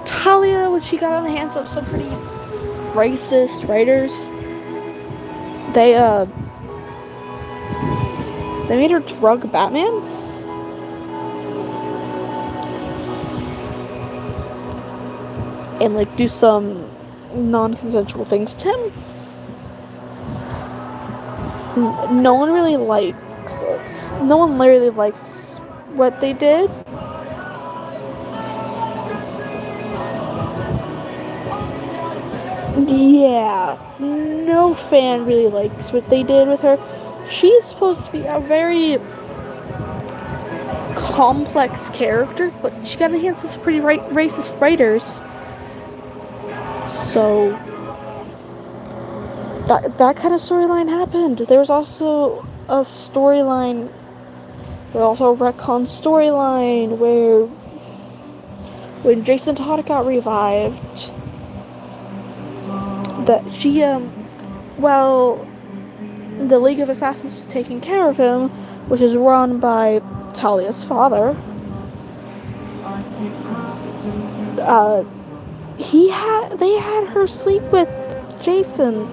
Talia, when she got on the hands of some pretty racist writers, they made her drug Batman. And, like, do some non-consensual things to him. No one really likes it. No one literally likes what they did. Yeah, no fan really likes what they did with her. She's supposed to be a very complex character, but she got in the hands of some pretty racist writers. So that kind of storyline happened. There was also a storyline, a retcon storyline where when Jason Todd got revived, that she the League of Assassins was taking care of him, which is run by Talia's father. They had her sleep with Jason.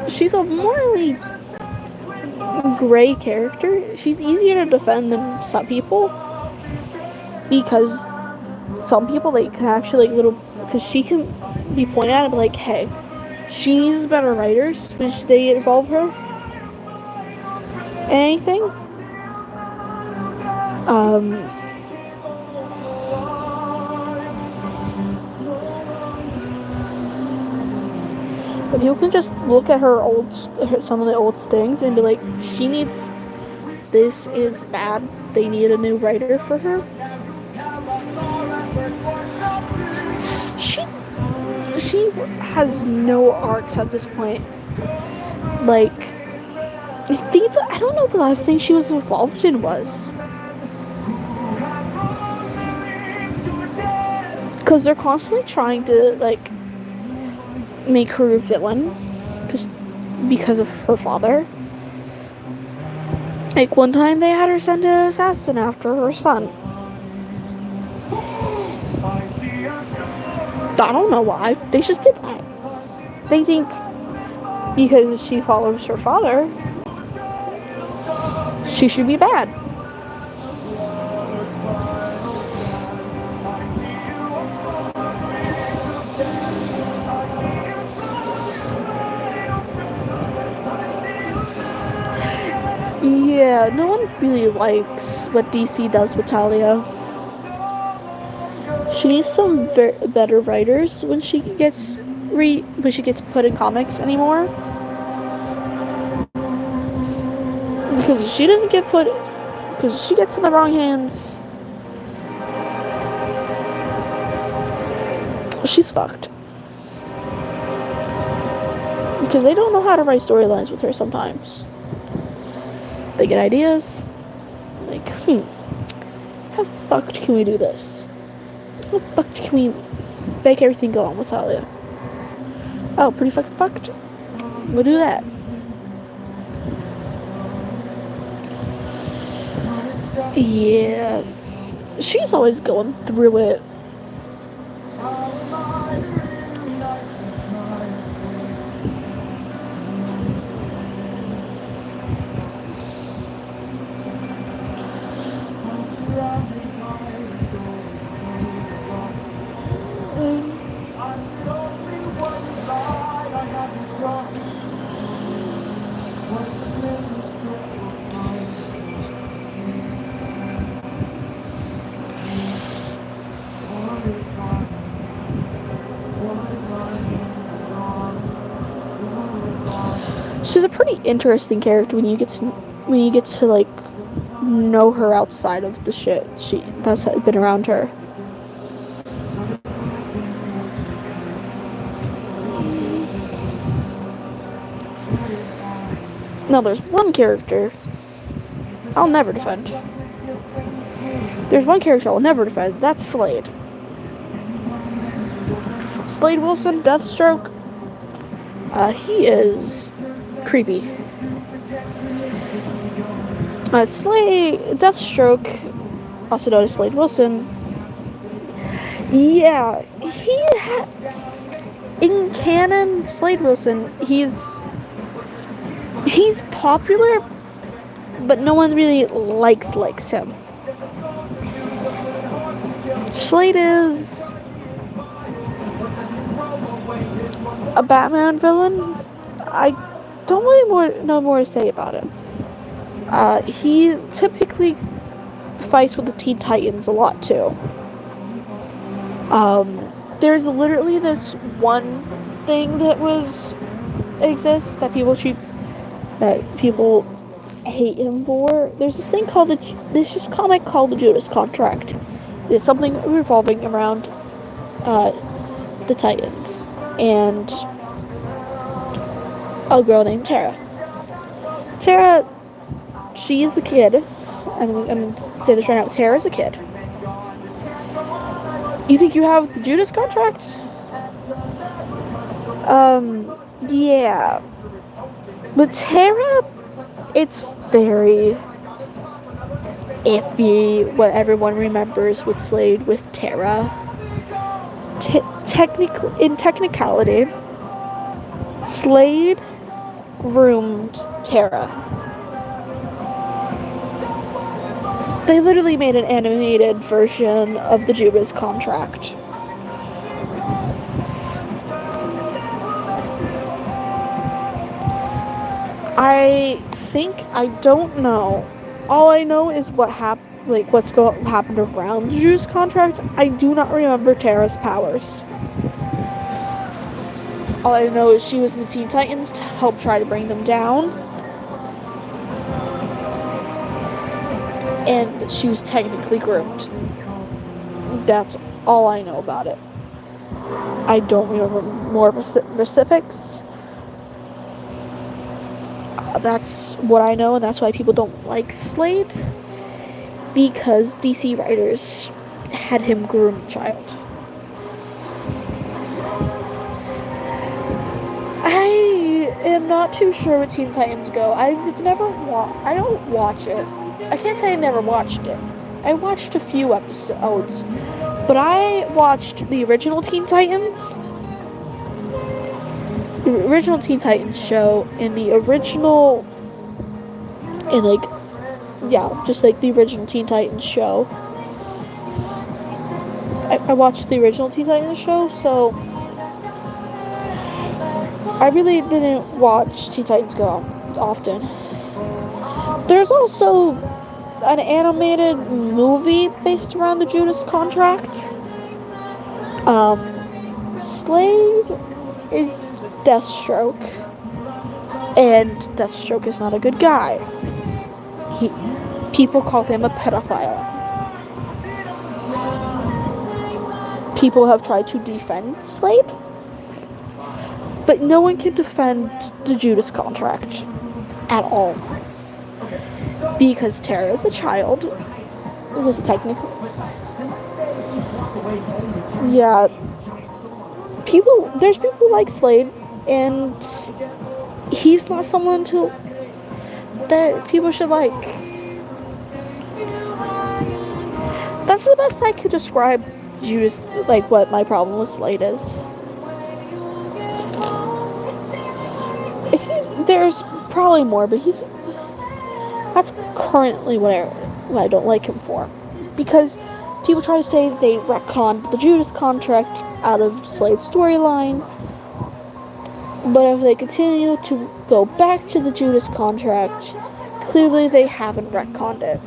She's a morally gray character. She's easier to defend than some people, because some people, they can actually, because she can be pointed at and be like, hey, she needs better writers when they involve her in anything. But you can just look at some of the old things and be like, this is bad. They need a new writer for her. She has no arcs at this point. Like, I don't know what the last thing she was involved in was. Because they're constantly trying to, like, make her a villain because of her father. Like, one time they had her send an assassin after her son. I don't know why. They just did that. They think because she follows her father, she should be bad. Yeah, no one really likes what DC does with Talia. She needs some better writers when she gets put in comics anymore. Because she doesn't get put, because she gets in the wrong hands, she's fucked. Because they don't know how to write storylines with her sometimes. They get ideas. Like, how fucked can we do this? How fucked can we make everything go on with Talia? Oh, pretty fucking fucked. We'll do that. Yeah. She's always going through it. She's a pretty interesting character when you get to like know her outside of the shit that's been around her. Now there's one character I'll never defend. There's one character I'll never defend. That's Slade. Slade Wilson, Deathstroke. He is creepy. Deathstroke, also known as Slade Wilson. Yeah, in canon, Slade Wilson, he's popular, but no one really likes him. Slade is a Batman villain. I don't really know more to say about him. He typically fights with the Teen Titans a lot too. There's literally this one thing that exists that people hate him for. There's this thing called this comic called the Judas Contract. It's something revolving around the Titans and a girl named Tara. Tara, she is a kid. I'm going to say this right now. Tara's a kid. You think you have the Judas Contract? Yeah. But Tara, it's very iffy what everyone remembers with Slade with Tara. In technicality, Slade groomed Tara. They literally made an animated version of the Judas Contract. I don't know. All I know is what's happened around the Judas Contract. I do not remember Tara's powers. All I know is she was in the Teen Titans to help try to bring them down. And she was technically groomed. That's all I know about it. I don't remember more specifics. That's what I know, and that's why people don't like Slade. Because DC writers had him groom a child. I am not too sure what Teen Titans Go. I don't watch it. I can't say I never watched it. I watched a few episodes. But I watched the original Teen Titans. The original Teen Titans show and the original... just like the original Teen Titans show. I watched the original Teen Titans show, so... I really didn't watch Teen Titans Go often. There's also an animated movie based around the Judas Contract. Slade is Deathstroke, and Deathstroke is not a good guy. People call him a pedophile. People have tried to defend Slade But no one can defend the Judas Contract at all. Because Tara is a child. It was technically... Yeah. There's people like Slade, and he's not someone that people should like. That's the best I could describe Judas, like what my problem with Slade is. There's probably more, but that's currently what I don't like him for. Because people try to say they retconned the Judas Contract out of Slade's storyline, but if they continue to go back to the Judas Contract, clearly they haven't retconned it.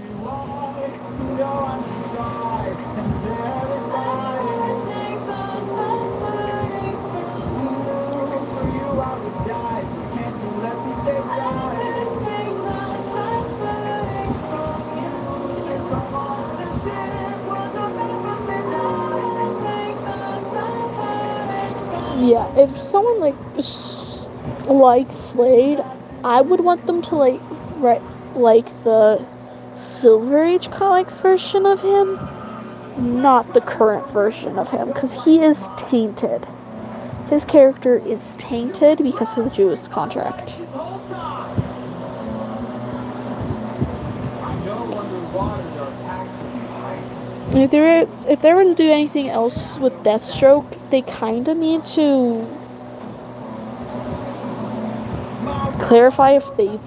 Yeah, if someone like Slade, I would want them to like the Silver Age comics version of him, not the current version of him, because he is tainted. His character is tainted because of the Judas Contract. If they were to do anything else with Deathstroke, they kind of need to clarify if they've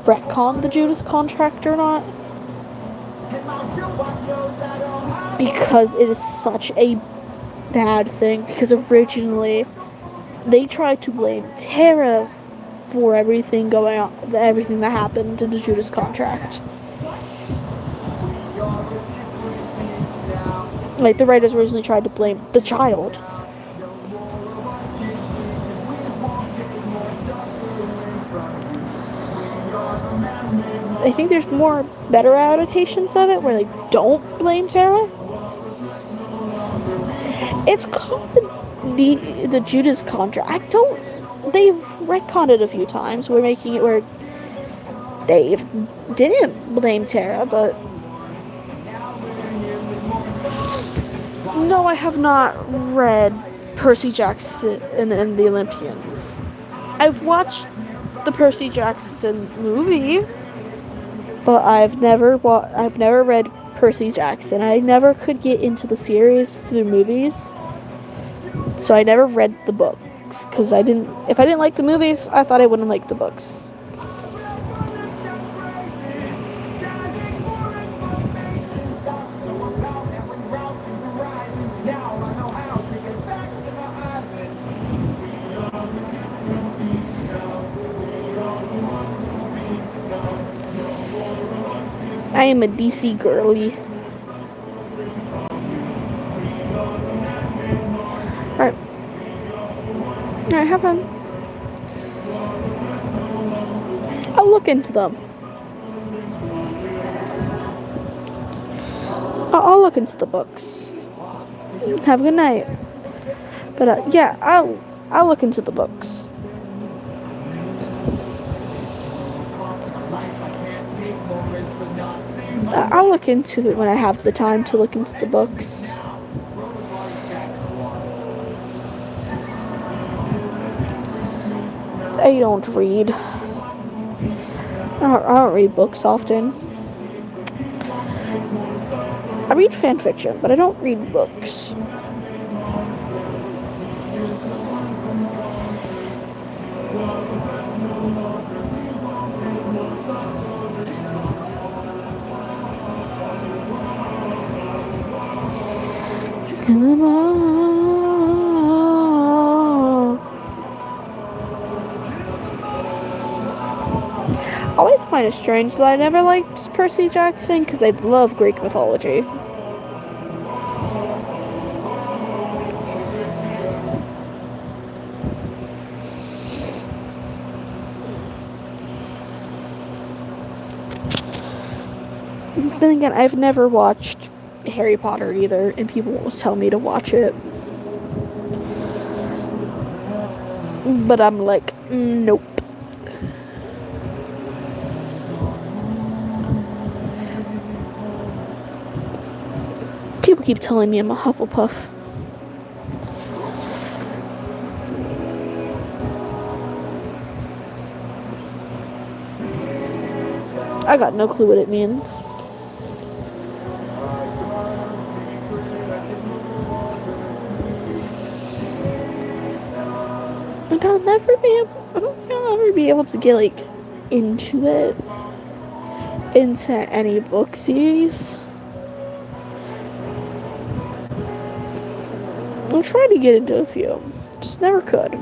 retconned the Judas Contract or not. Because it is such a bad thing. Because originally, they tried to blame Tara for everything that happened in the Judas Contract. Like, the writers originally tried to blame the child. I think there's better adaptations of it where they don't blame Tara. It's called the Judas Contract. They've retconned it a few times. We're making it where they didn't blame Tara, but no, I have not read Percy Jackson and the Olympians. I've watched the Percy Jackson movie, but I've never read Percy Jackson. I never could get into the series through movies, so I never read the books because if I didn't like the movies, I thought I wouldn't like the books. I am a DC girly. Alright. Alright, have fun. I'll look into them. I'll look into the books. Have a good night. But yeah, I'll look into the books. I'll look into it when I have the time to look into the books. I don't read. I don't read books often. I read fan fiction, but I don't read books. I always find it strange that I never liked Percy Jackson because I love Greek mythology. Then again, I've never watched Harry Potter either, and people will tell me to watch it. But I'm like, nope. People keep telling me I'm a Hufflepuff. I got no clue what it means. And I'll never be able to get like into it, into any book series. I'm trying to get into a few, just never could.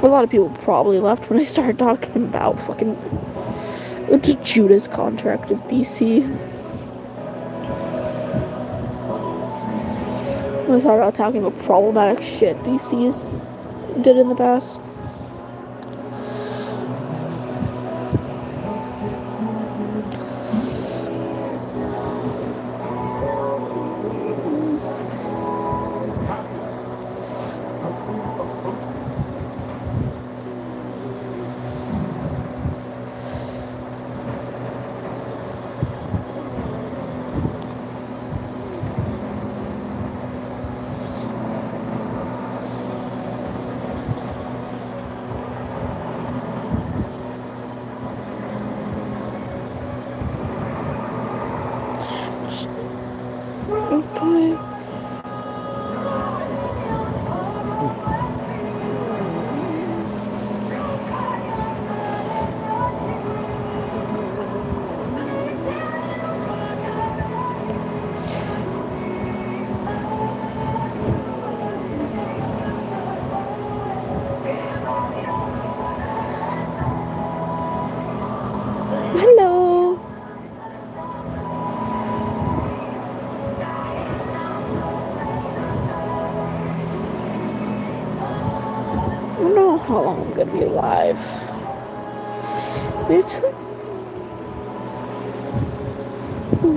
A lot of people probably left when I started talking about fucking it's Judah's contract with DC. When I started out talking about problematic shit DC's did in the past. Okay. Hello. I don't know how long I'm gonna be alive. Maybe it's like,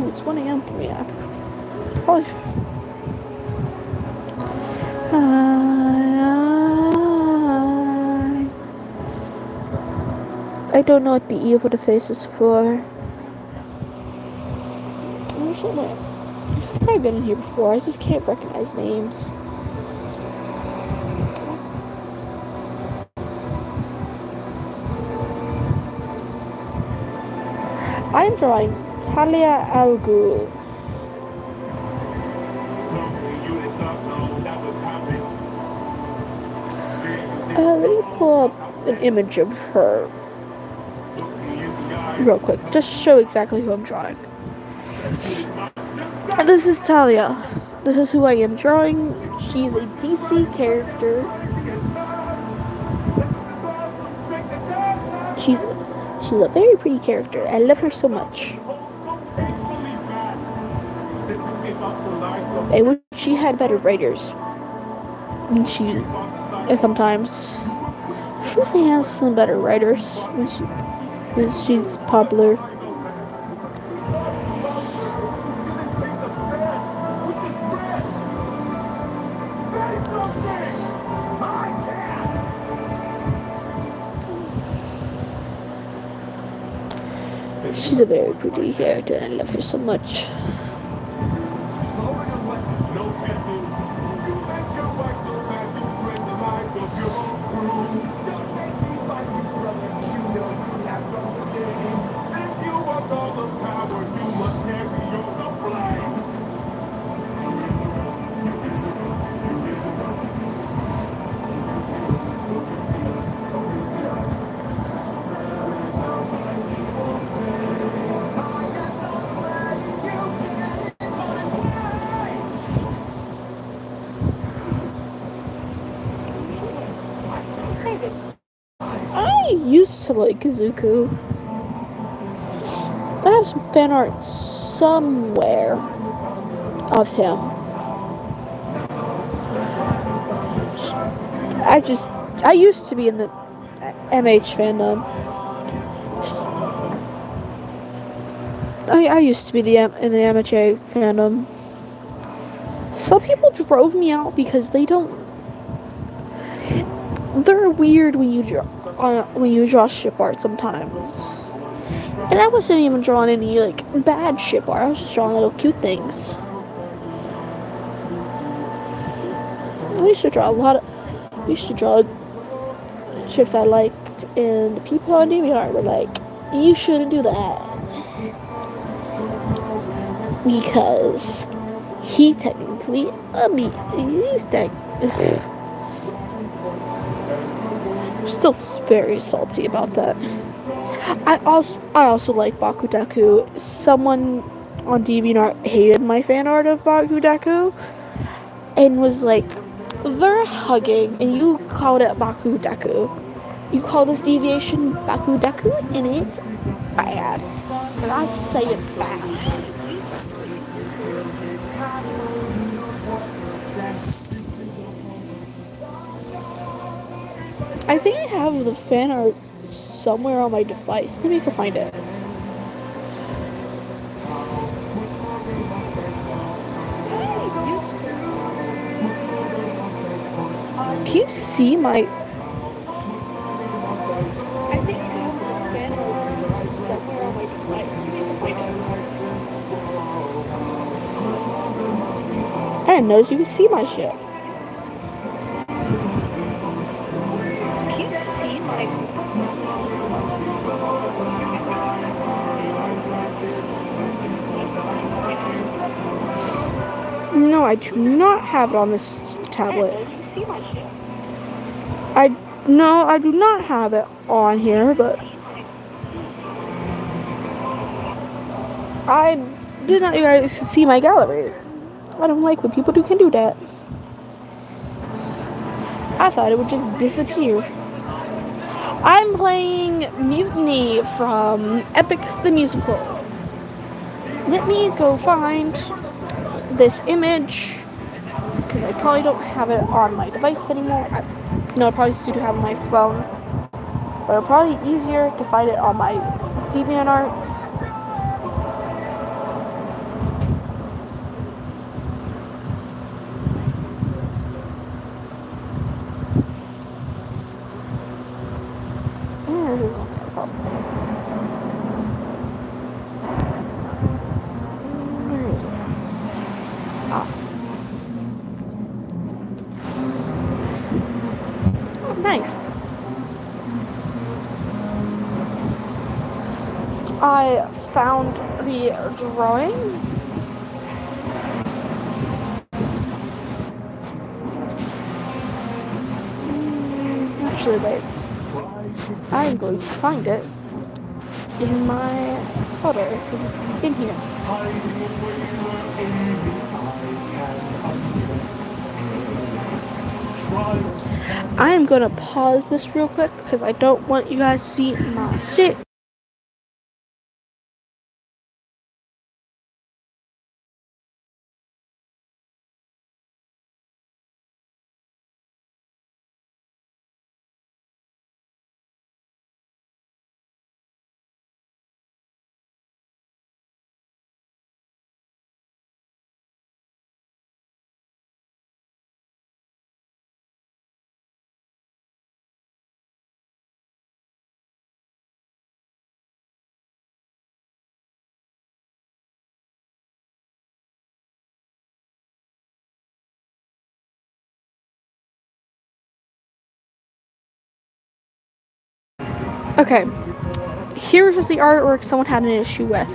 it's 1 a.m. for me. Probably. I don't know what the E over the face is for. I've been in here before. I just can't recognize names. I'm drawing Talia Al Ghul. Let me pull up an image of her real quick, just to show exactly who I'm drawing. And this is Talia. This is who I am drawing. She's a DC character. She's a very pretty character. I love her so much. I wish she had better writers. And sometimes she has some better writers when she's popular. She's a very pretty character and I love her so much. I used to like Kazuku. I have some fan art somewhere of him. I used to be in the MH fandom. I used to be in the amateur fandom. Some people drove me out because they don't. They're weird when you draw ship art sometimes. And I wasn't even drawing any like bad ship art. I was just drawing little cute things. I used to draw ships I liked, and the people on DeviantArt were like, "You shouldn't do that because he technically he's still very salty about that." I also like Bakudeku. Someone on DeviantArt hated my fan art of Bakudeku and was like, "They're hugging and you called it Bakudeku. You call this deviation Bakudeku and it's bad. And I say it's bad." I think I have the fan art somewhere on my device. Maybe I can find it. Can you see my... I think I have the fan art somewhere on my device. Maybe I can find it. I didn't notice you could see my shit. Can you see my... No, I do not have it on this tablet. I do not have it on here, but I did not you guys see my gallery. I don't like when people can do that. I thought it would just disappear. I'm playing Mutiny from Epic the Musical. Let me go find this image, because I probably don't have it on my device anymore. I probably still do have it on my phone, but it's probably easier to find it on my DeviantArt. Yeah, this is only a problem. Where is it? Oh, nice. I found the drawing. Actually, wait. I'm going to find it in my folder because it's in here. I am going to pause this real quick because I don't want you guys to see my shit. Okay, here's just the artwork someone had an issue with.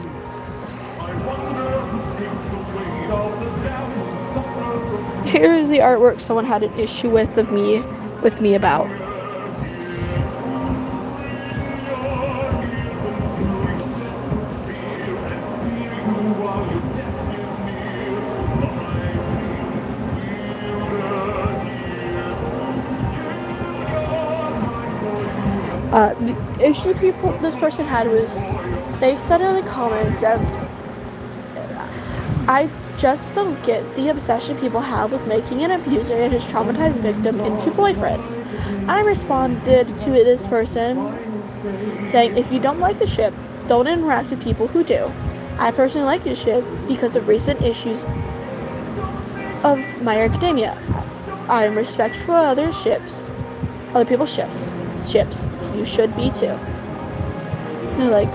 Here's the artwork someone had an issue with me about. The issue this person had was, they said in the comments of, "I just don't get the obsession people have with making an abuser and his traumatized victim into boyfriends." I responded to this person saying, "If you don't like the ship, don't interact with people who do. I personally like this ship because of recent issues of My Hero Academia. I am respectful for other ships, other people's ships. You should be too. And like,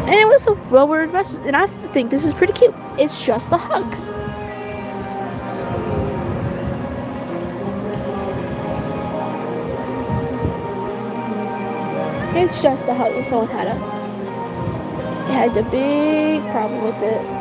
and it was a well-worded message, and I think this is pretty cute. It's just a hug. It's just a hug. If someone had a big problem with it.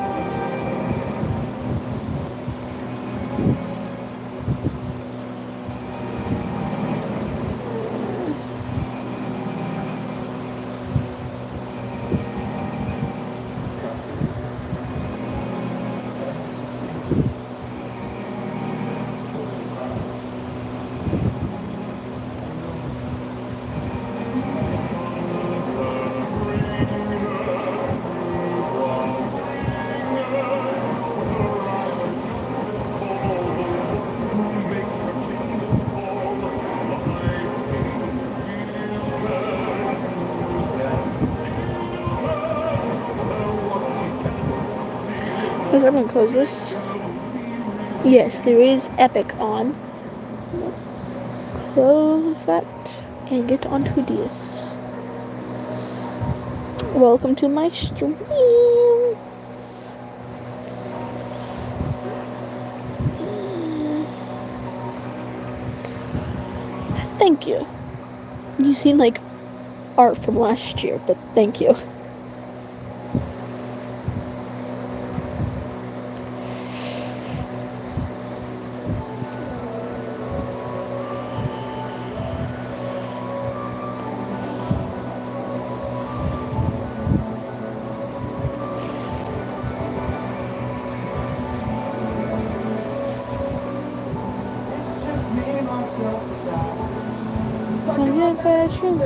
I'm gonna close this. Yes, there is Epic on. Close that and get onto this. Welcome to my stream. Thank you. You seem like art from last year, but thank you.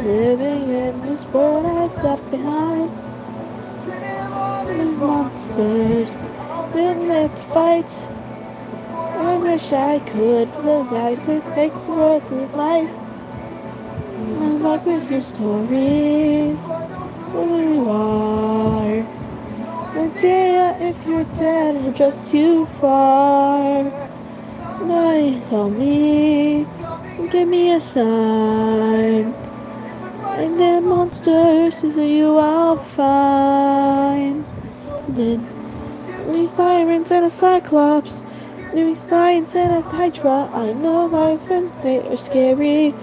Living in this world I've left behind. Monsters didn't live to fight. I wish I could live life to make the world of life. I like with your stories, whether you are. The day if you're dead or just too far. Now tell me, give me a sign. And the monsters is you I'll find. Then we sirens and a cyclops, doing science and a hydra. I know life and fate are scary,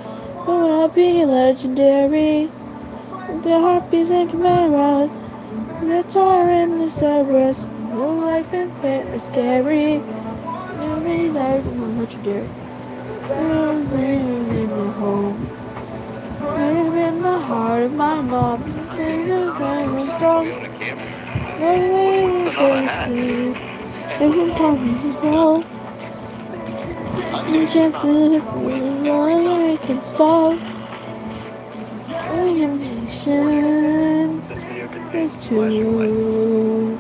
but I'll be legendary. The harpies and chimeras, the tar and the Cerberus. No life and fate are scary. Only life and legendary. In the home. I'm in the heart of my mom. Things are very strong. Everything is very safe. Every problem is wrong. The chances of I can stop. I am patient. It's true.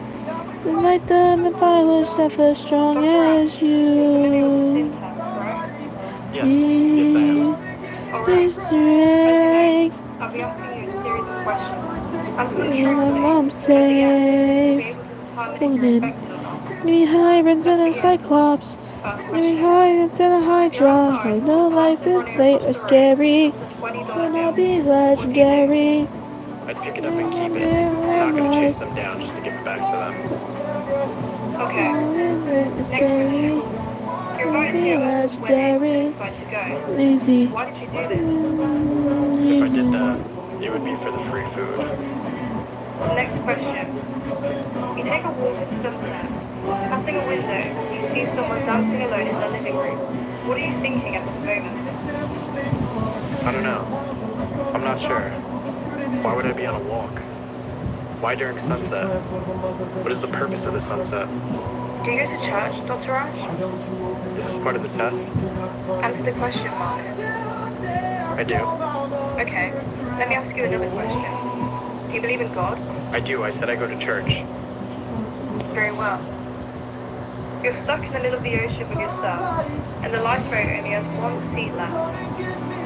Like them if I was half as strong as you. Please drink. I'll be asking you a series of questions. And I'm safe. Oh, then. Give me hyrants and a cyclops. Give me hyrants and a hydra. I know life and fate are scary. When I'll be legendary. I'd pick it up and keep it. I'm not gonna chase them down just to give it back to them. Okay. It's scary. You're going to Be legendary. Easy. Why did you do this? If I did that, it would be for the free food. Next question. You take a walk at sunset. Passing a window, you see someone dancing alone in the living room. What are you thinking at this moment? I don't know. I'm not sure. Why would I be on a walk? Why during sunset? What is the purpose of the sunset? Do you go to church, Dr. Ash? Is this part of the test? Answer the question, Marcus. I do. Okay, let me ask you another question. Do you believe in God? I do. I said I go to church. Very well. You're stuck in the middle of the ocean with yourself, and the lifeboat only has one seat left.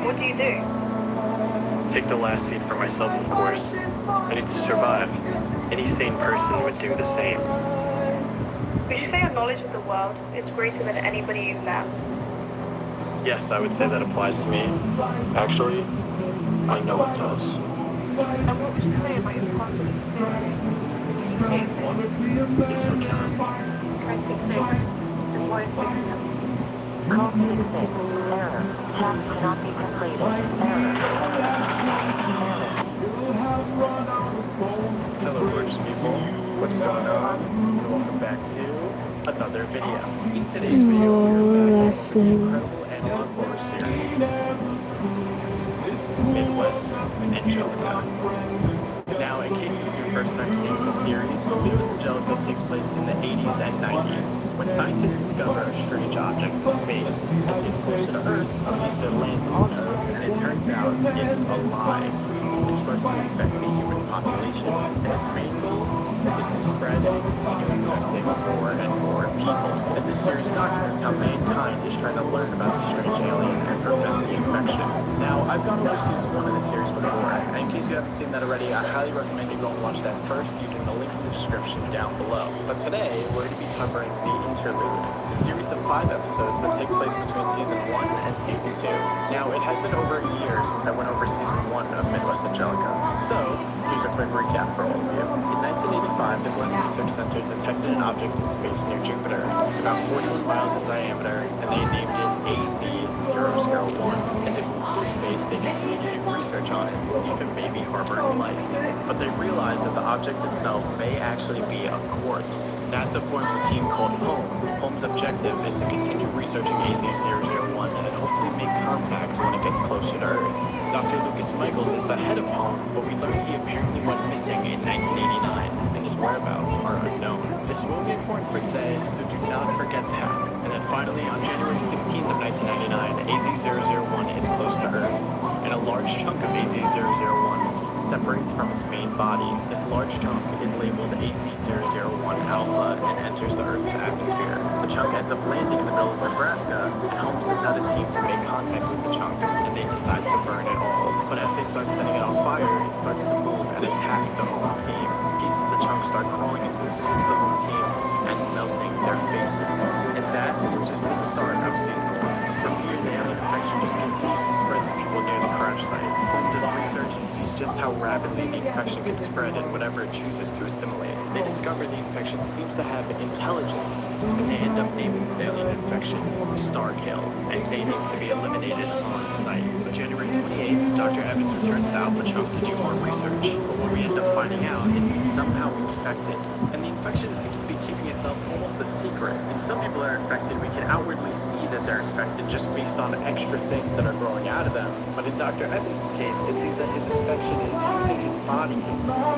What do you do? Take the last seat for myself, of course. I need to survive. Any sane person would do the same. Would you say your knowledge of the world is greater than anybody you've met? Yes, I would say that applies to me. Actually, I know it does. And what would you say about your past experience? It's so challenging. Try 6-6. And why 6-6? Call 66. Error. Task cannot be completed. Error. Hello, gorgeous people. What is going on? And welcome back to another video. In today's video, we are back with the incredible analog horror series, Midwest Angelica. Now, in case this is your first time seeing the series, Midwest Angelica takes place in the 80s and 90s, when scientists discover a strange object in space. As it gets closer to Earth, it lands on Earth, and it turns out it's alive. It starts to infect the human population, and its main goal is to spread and continue infecting more and more people. And this series documents how mankind is trying to learn about the strange alien and prevent the infection. Now, I've gone over season 1 of the series before, and in case you haven't seen that already, I highly recommend you go and watch that first using the link in the description down below. But today, we're going to be covering the interlude, a series of 5 episodes that take place between season 1 and season 2. Now, it has been over a year since I went over season 1 of Midwest Angelica. So, here's a quick recap for all of you. In 1985, the Glenn Research Center detected an object in space near Jupiter. It's about 41 miles in diameter, and they named it A001. As it moves through space, they continue to do research on it to see if it may be harboring life. But they realize that the object itself may actually be a corpse. NASA forms a team called HOME. HOME's objective is to continue researching AZ001 and hopefully make contact when it gets closer to Earth. Dr. Lucas Michaels is the head of HOME, but we learn he apparently went missing in 1989, and his whereabouts are unknown. This will be important for today, so do not forget that. And then finally, on January 16th of 1999, AZ001 is close to Earth, and a large chunk of AZ001 separates from its main body. This large chunk is labeled A001 Alpha and enters the Earth's atmosphere. The chunk ends up landing in the middle of Nebraska, and HOME sends out a team to make contact with the chunk, and they decide to burn it all. But as they start setting it on fire, it starts to move and attack the HOME team. Pieces of the chunk start crawling into the suits of the HOME team and melting their faces. And that's just the start of season 1. From here, the alien infection just continues to spread to people near the crash site. HOME does research and sees just how rapidly the infection can spread in whatever it chooses to assimilate. They discover the infection seems to have intelligence, and they end up naming this alien infection Starkill, and say it needs to be eliminated on site. On January 28th, Dr. Evans returns to Alpha Chunk to do more research, but what we end up finding out is he's somehow infected, and the infection seems to be keeping itself almost a secret. And some people are infected, we can outwardly see that they're infected just based on extra things that are growing out of them. But in Dr. Evans' case, it seems that his infection is using his body to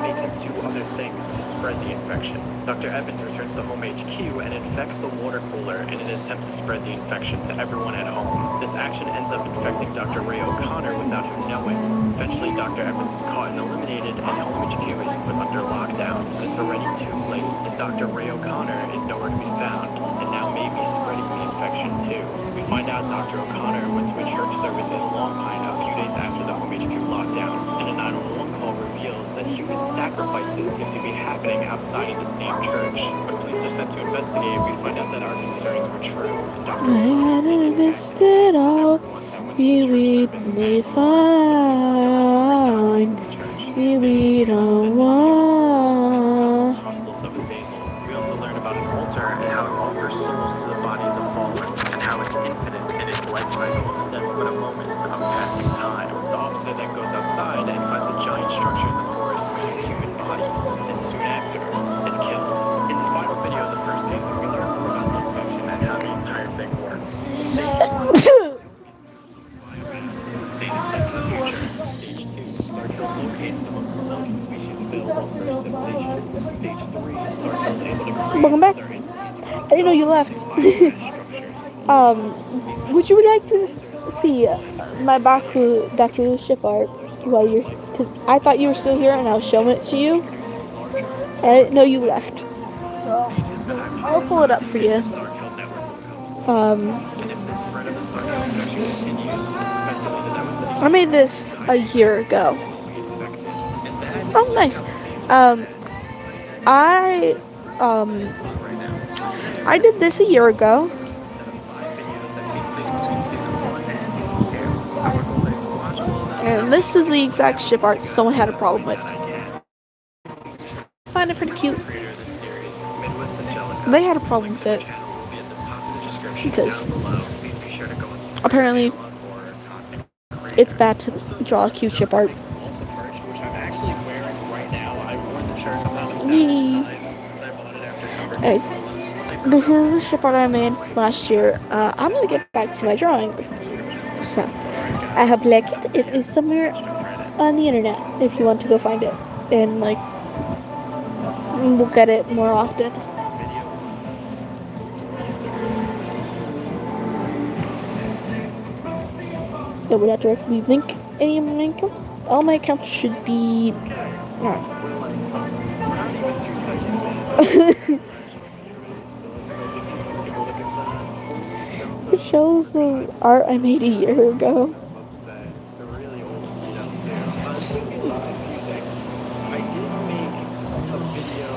make him do other things to spread the infection. Dr. Evans returns to Home HQ and infects the water cooler in an attempt to spread the infection to everyone at home. This action ends up infecting Dr. Ray Okconor without him knowing. Eventually, Dr. Evans is caught and eliminated, and Home HQ is put under lockdown. But it's already too late, as Dr. Ray Okconor is nowhere to be found, and now may be spreading the infection too. We find out Dr. Okconor went to a church service in Longpine a few days after the Home HQ lockdown, and a 911 call reveals that human sacrifices seem to be happening outside of the same church. When police are sent to investigate, we find out that our concerns were true, and Dr. I had invested all we may find. We don't want. Hostels of Azazel. We also learn about an altar and how it offers souls to the body of the fallen, and how it's infinite in its life cycle. That's but a moment of passing time. The officer then goes outside and finds a giant structure in the forest made of human bodies, and soon after is killed. In the final video of the first season, we learn more about the infection and how the entire thing works. To sustain itself in the future. Stage 2, Starfield locates the most intelligent species available for assimilation. Stage 3, Starfield is able to create Welcome back. other entities. I didn't know you left. Would you like to see my Baku ship art while you're? Because I thought you were still here and I was showing it to you. And I didn't know you left. So I'll pull it up for you. I made this a year ago. Oh, nice. I um I did this a year ago. And this is the exact ship art someone had a problem with. I find it pretty cute. They had a problem with it because apparently it's bad to draw cute ship art. Anyways, this is the ship art I made last year. I'm gonna get back to my drawing. So I hope you like it. It is somewhere on the internet if you want to go find it and like look at it more often. I would have to recommend link any of my account. All my accounts should be. It shows the art I made a year ago. I did make a video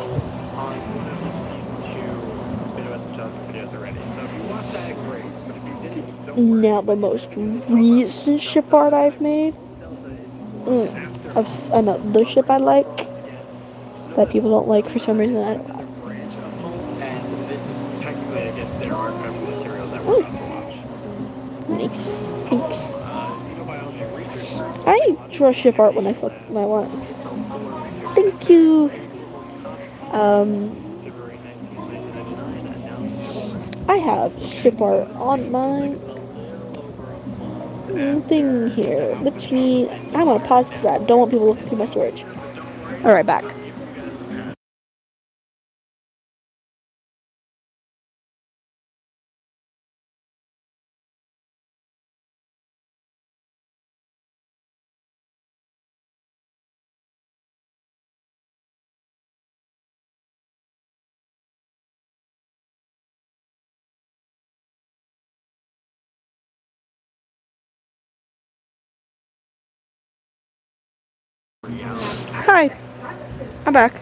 on one of the season 2 Midwest Angelica videos already. So if you watched that, great. But if you didn't, don't worry. Now the most recent ship art I've made of another ship I like that people don't like for some reason. I don't know. And this is technically, I guess, their archival material that we're about to watch. Nice. Thanks. Xenobiology research group. I draw ship art when I want. Thank you. I have ship art on my thing here. Let me. I want to pause because I don't want people looking through my storage. All right, back. Hi, I'm back.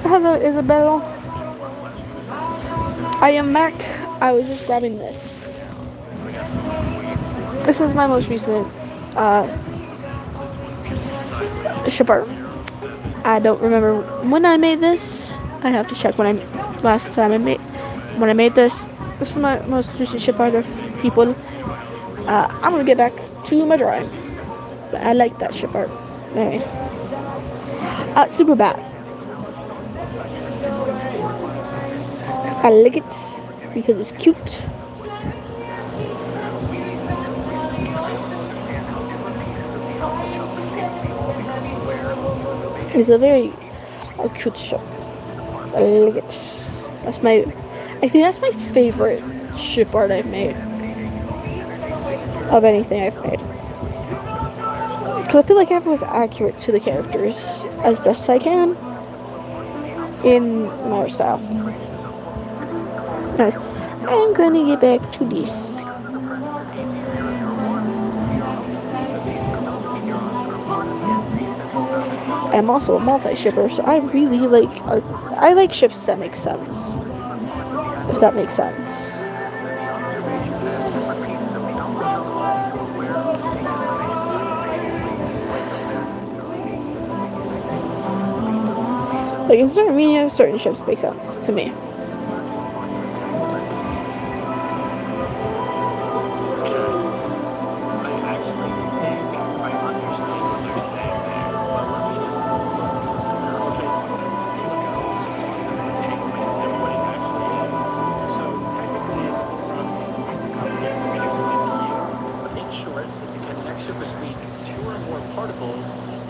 Hello, Isabel. I am back. I was just grabbing this. This is my most recent ship art. I don't remember when I made this. I have to check when I made this. This is my most recent ship art of people. I'm gonna get back to my drawing. But I like that ship art. Anyway. Super bad. I like it because it's cute. It's a very cute ship. I like it. I think that's my favorite ship art I've made. Of anything I've made. Because I feel like I was accurate to the characters as best as I can in my art style. Anyways, I'm gonna get back to this. I'm also a multi-shipper, so I really like art. I like ships that make sense. If that makes sense. Like in certain media, certain ships make sense to me.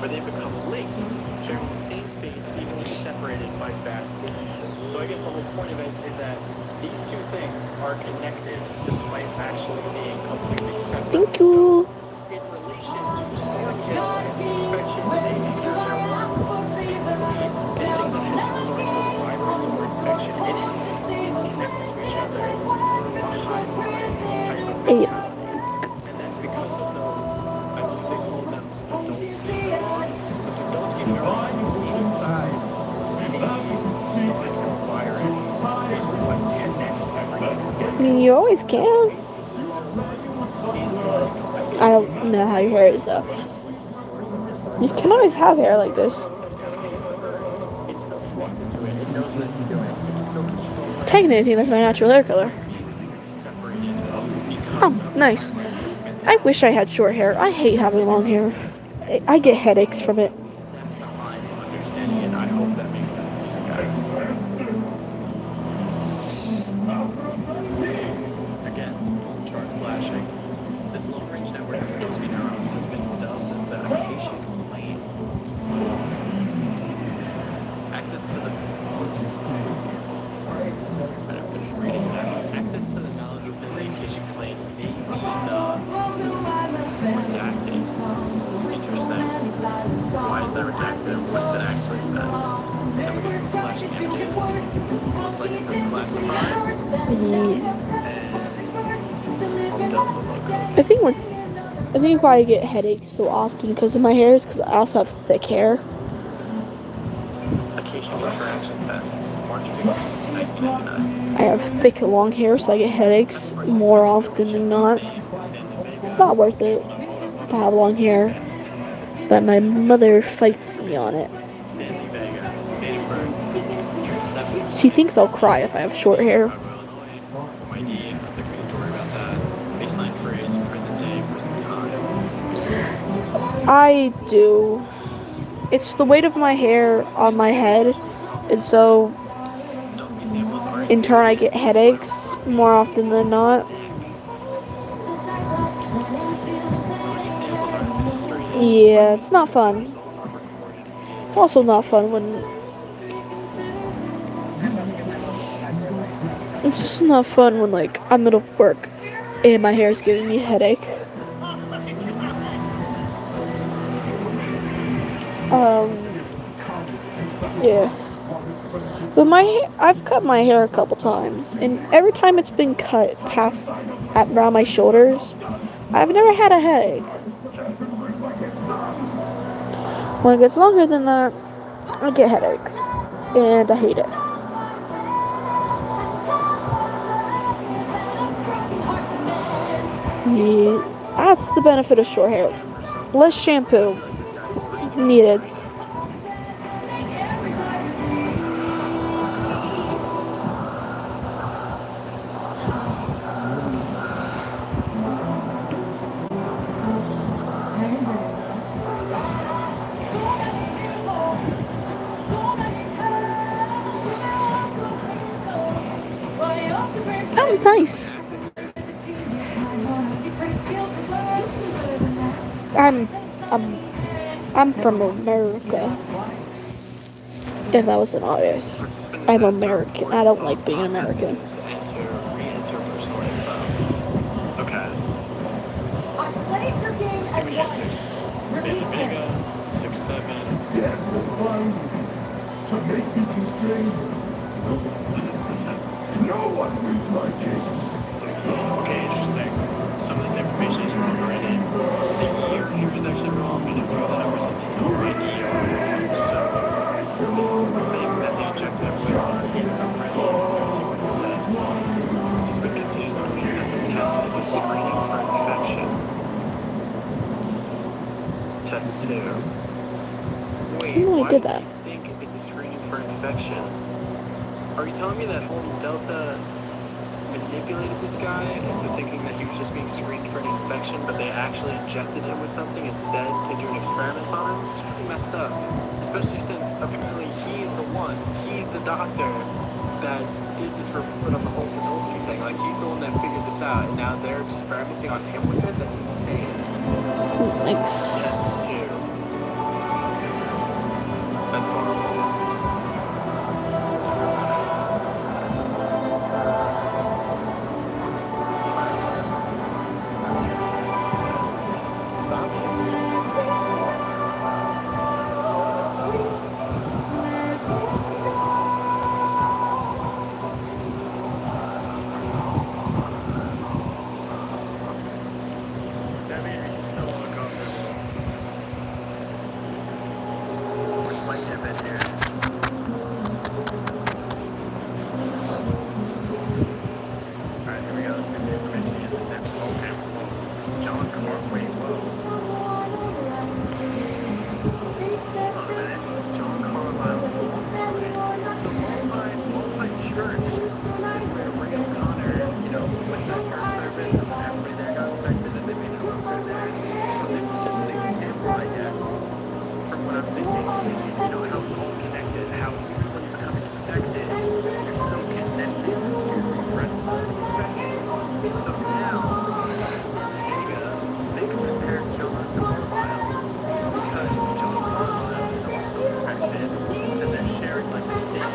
Where they become linked, sharing the same fate even when separated by vast distances. So I guess the whole point of it is that these two things are connected despite actually being completely separate. Thank you. In relation to Starfield, infection diseases are basically anything that has a virus or infection in it is connected to each other through a high line type of thing. And that's because of those, I believe they call them adult You always can. I don't know how your hair is though. You can always have hair like this. Technically, that's my natural hair color. Oh, nice. I wish I had short hair. I hate having long hair. I get headaches from it. Why is that redacted? What does it actually say? Then we get some flashing images. Looks like it says classified. And Delta logo. I think why I get headaches so often because of my hair is because I also have thick hair. Acacia interaction tests. March 15th, 1999. I have thick long hair, so I get headaches more often than not. It's not worth it to have long hair, but my mother fights me on it. She thinks I'll cry if I have short hair. I do. It's the weight of my hair on my head, and so in turn I get headaches more often than not. Yeah, it's not fun. It's also not fun when... It's just not fun when, like, I'm middle of work and my hair is giving me a headache. Yeah. But I've cut my hair a couple times, and every time it's been cut past around my shoulders, I've never had a headache. When it gets longer than that, I get headaches, and I hate it. Yeah, that's the benefit of short hair. Less shampoo needed. Oh, nice. I'm from America. If that wasn't obvious. I'm American. I don't like being American. Okay. Let's see what he answers. Stanley Vega, 6'7". Okay, interesting. Some of this information is wrong already. The year here is actually wrong, and a few of the numbers in his own ID are wrong. So, this thing that they injected him with is not ready. Let's see what it said. Participant continues to believe that the test is a screening for infection. Test 2. Wait, why did does that? he think it's a screening for infection? Are you telling me that whole Delta manipulated this guy into thinking that he was just being screened for an infection, but they actually injected him with something instead to do an experiment on him? It's pretty messed up. Especially since apparently he's the doctor that did this report on the whole Podolsky thing. Like, he's the one that figured this out, and now they're experimenting on him with it? That's insane. Thanks. Test 2. That's horrible. Stop it. That made me so uncomfortable. Wait, whoa. Hold on a minute. John Carlisle. So Longpine Church is where Ray O'Connor, went to that church service and then everybody there got infected and they made an altar there. So this is just an example, I guess, from what I'm thinking is, how it's all connected, how even when you become infected, you're still connected to the rest of the infection. So now, Angelica thinks that they're John Carlisle because John Carlisle is also infected and they're sharing like the same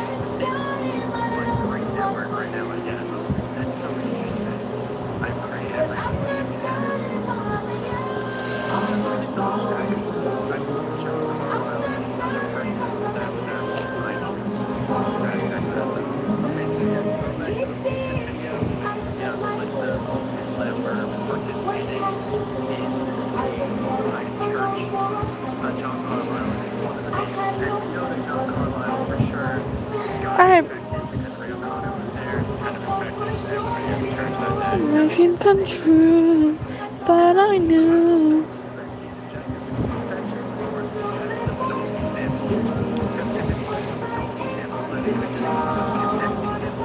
like brain network right now, I guess. That's so interesting. I pray everyone. Let me just double check. I believe John Carlisle is another person that was at Longpine. So fact check that though. Okay, so yeah, just go back to the Bolton video with the list of all the people that were participating in the Longpine Church. John Carlisle is one of the names. And we know that John Carlisle for sure got I infected because Ray O'Connor was there and kind of infected just everybody at the church that day. nothing come true, but I knew. He's injected with the infection or just the Podolsky samples. Because if it's just the Podolsky samples, then it could just be what's connecting him to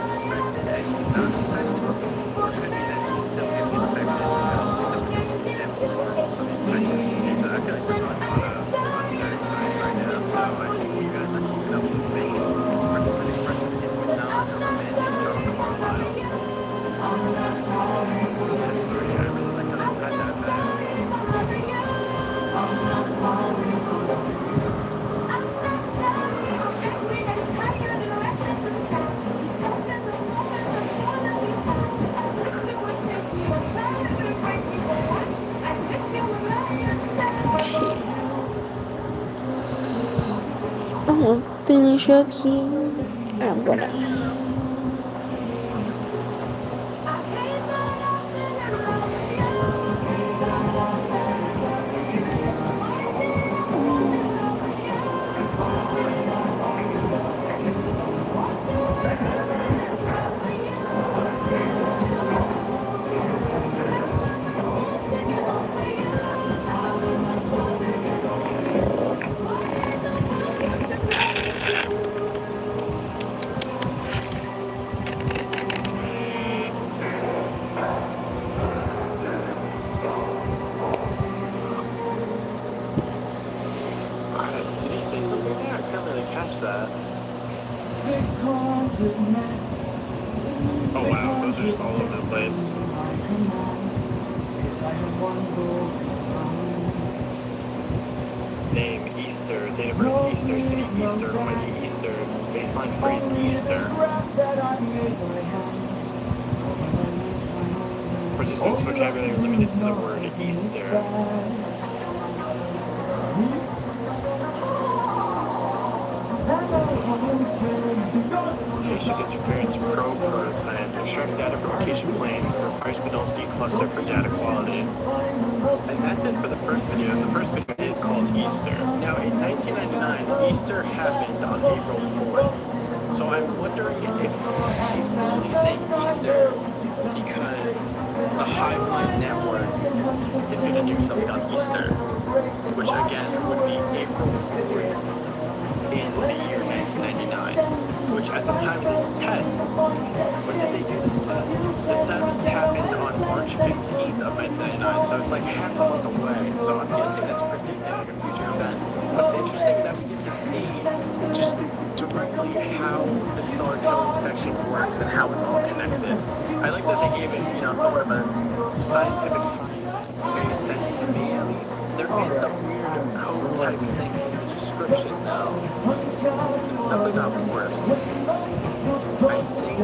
infected and he's not infected. Or it could be that he's still getting infected because the Podolsky samples are also infected. So I feel like we're talking on nerd science right now. So I think you guys are keeping up with me. Participant expresses intimate knowledge of a man named John Carlisle. That story, I really like how they tied that back. I'm gonna finish up here. I'm gonna. Did he say something there? I can't really catch that. Oh wow, those are just all over the place. Name Easter, date of birth Easter, city Easter, Almighty Easter, baseline phrase Easter. Participants' vocabulary limited to the word Easter. Location interference probe prototype extracts data from location plane, requires Podolsky cluster for data quality. And that's it for the first video. The first video is called Easter. Now, in 1999, Easter happened on April 4th. So I'm wondering if he's really saying Easter because the Hiveline network is going to do something on Easter, which again would be April 4th. In the year 1999, which at the time of this test, when did they do this test? This test happened on March 15th of 1999, so it's like half a month away. So I'm guessing that's predicting like a future event. But it's interesting that we get to see just directly how the Starfield infection works and how it's all connected. I like that they gave it, somewhat of a scientific made sense to me at least. There is some weird code type thing in the description though. It's definitely not worse. I think.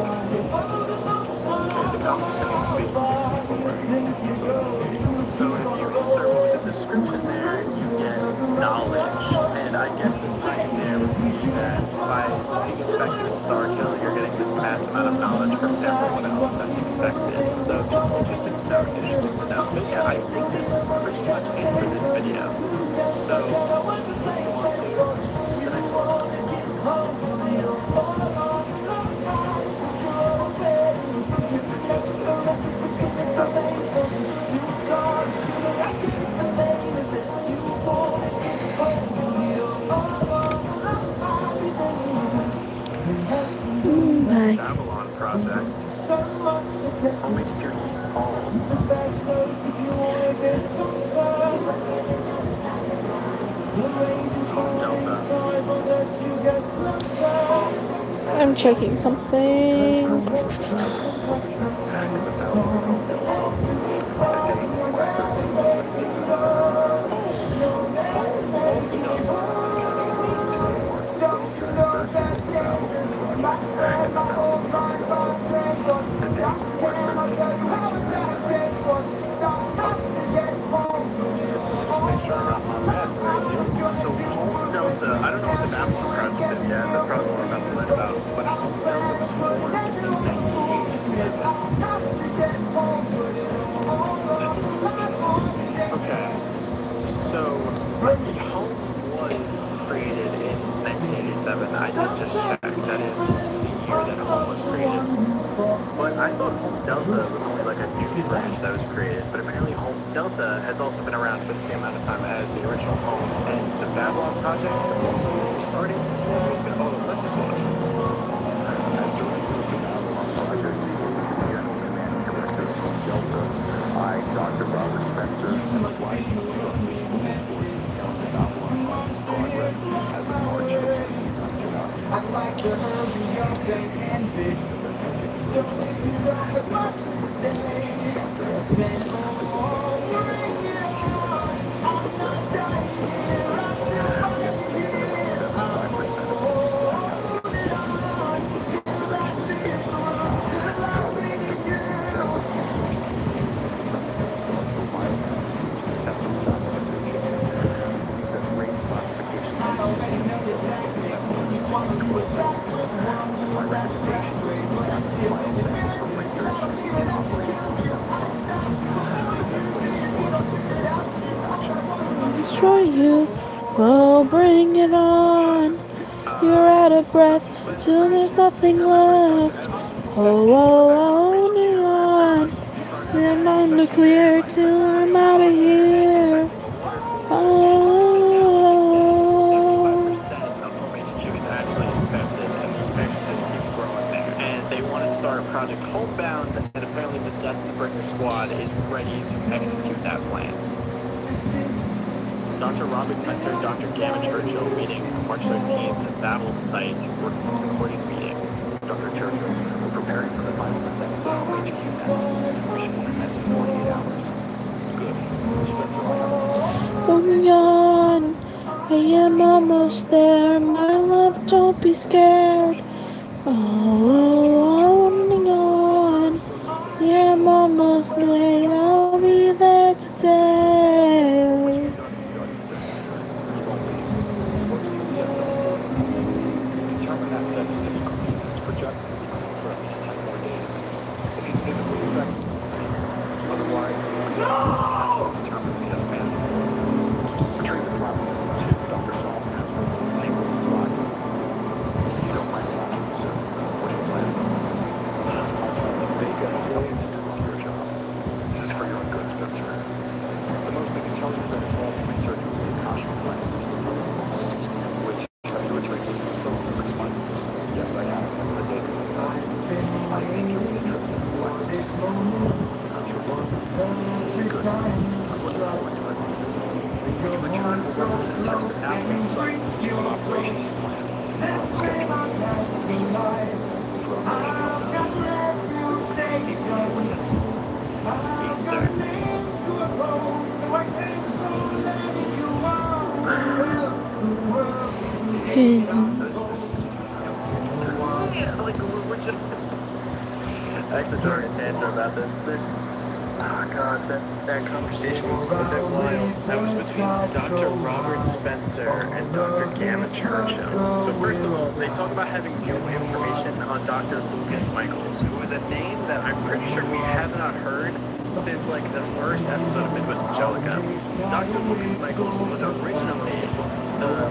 Okay, the competition is base 64. So let's see. So if you insert what was in the description there, you get knowledge. And I guess the tie in there would be that by being infected with Starfield, you're getting this mass amount of knowledge from everyone else that's infected. So just interesting to know. But yeah, I think that's pretty much it for this video. So let's go on to the next one. This video is I'm checking something. So Home Delta, I don't know what the Avalon project is yet. That's probably what we're about to learn about. But Home Delta was formed in 1987. That doesn't really make sense to me. Okay. So Home was created in 1987. I did just check. That is the year that Home was created. But I thought Home Delta was only like a new branch that was created. But apparently Home Delta has also been around for the same amount of time as the original Home. And the Babylon project also started 12 years ago. Oh, let's just watch. I, Dr. Robert Spencer, am obliged to progress as a march I'd like to hurry up and this. So if you don't want to stay, then oh, bring it on. I'm not dying here, I'm surviving here. I'll hold it on till I see it through, till I make it girl. I already know the tactics. You want to attack with one move, that's that great. But I still destroy you. Oh, bring it on. You're out of breath till there's nothing left. Oh, on and on. Then I'm to clear till I'm out of here. Oh. 75% of Home HQ is actually infected, and the infection just keeps growing there. And they want to start Project Homebound, and apparently the Death Bringer Squad is ready to execute that plan. Dr. Robert Spencer and Dr. Gamma Churchill meeting March 13th at Babel site, recording meeting. Dr. Churchill, we're preparing for the final descent to Home HQ now. Mission will commence in 48 hours. Good. Spencer, I have Moving on, I am almost there. My love, don't be scared. Oh, on and on. Yeah, I'm almost late. I'll be there today. determined that second to be clean. It's projected to be clean for at least 10 more days. If he's visibly infected, otherwise, we have to determine if he has been. Retrieve the problem. 2, Dr. Solomon has one. 0 is 5. If you don't mind asking, sir, what do you plan? Vega has nothing to do with your job. This is for your own good, Spencer. The most I can tell you is that involves research with the Akashic plan, which have you returned to the numerous findings? Yes, I have. That's the data. I think you'll be interested in the findings. Not your work. Good. I'm looking forward to it. When you return, we'll work the syntax to Avalon site to an operations plan on schedule. For I actually throwing a tantrum about this. That conversation was a bit wild. That was between Dr. Robert Spencer and Dr. Gamma Churchill. So first of all, they talk about having new information on Dr. Lucas Michaels, who is a name that I'm pretty sure we have not heard since like the first episode of Midwest Angelica. Dr. Lucas Michaels was originally the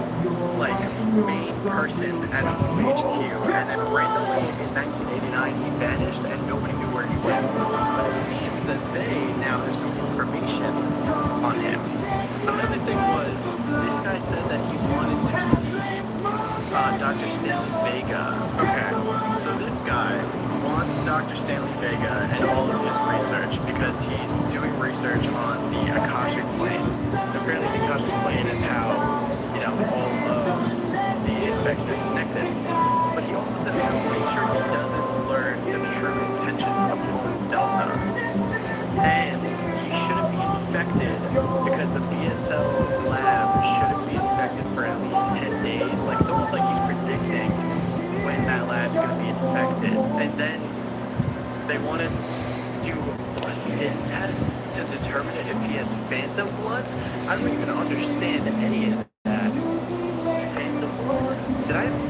main person at HQ, and then randomly in 1989 he vanished and nobody knew where he went. But it seems that they now have some information on him. Another thing was, this guy said that he wanted to see Dr. Stanley Vega. Okay, so this guy wants Dr. Stanley Vega and all of his research because he's doing research on the Akashic plane. Apparently the Akashic plane is how, all of the infection is connected. But he also says that phantom blood? I don't even understand any of that. Phantom blood?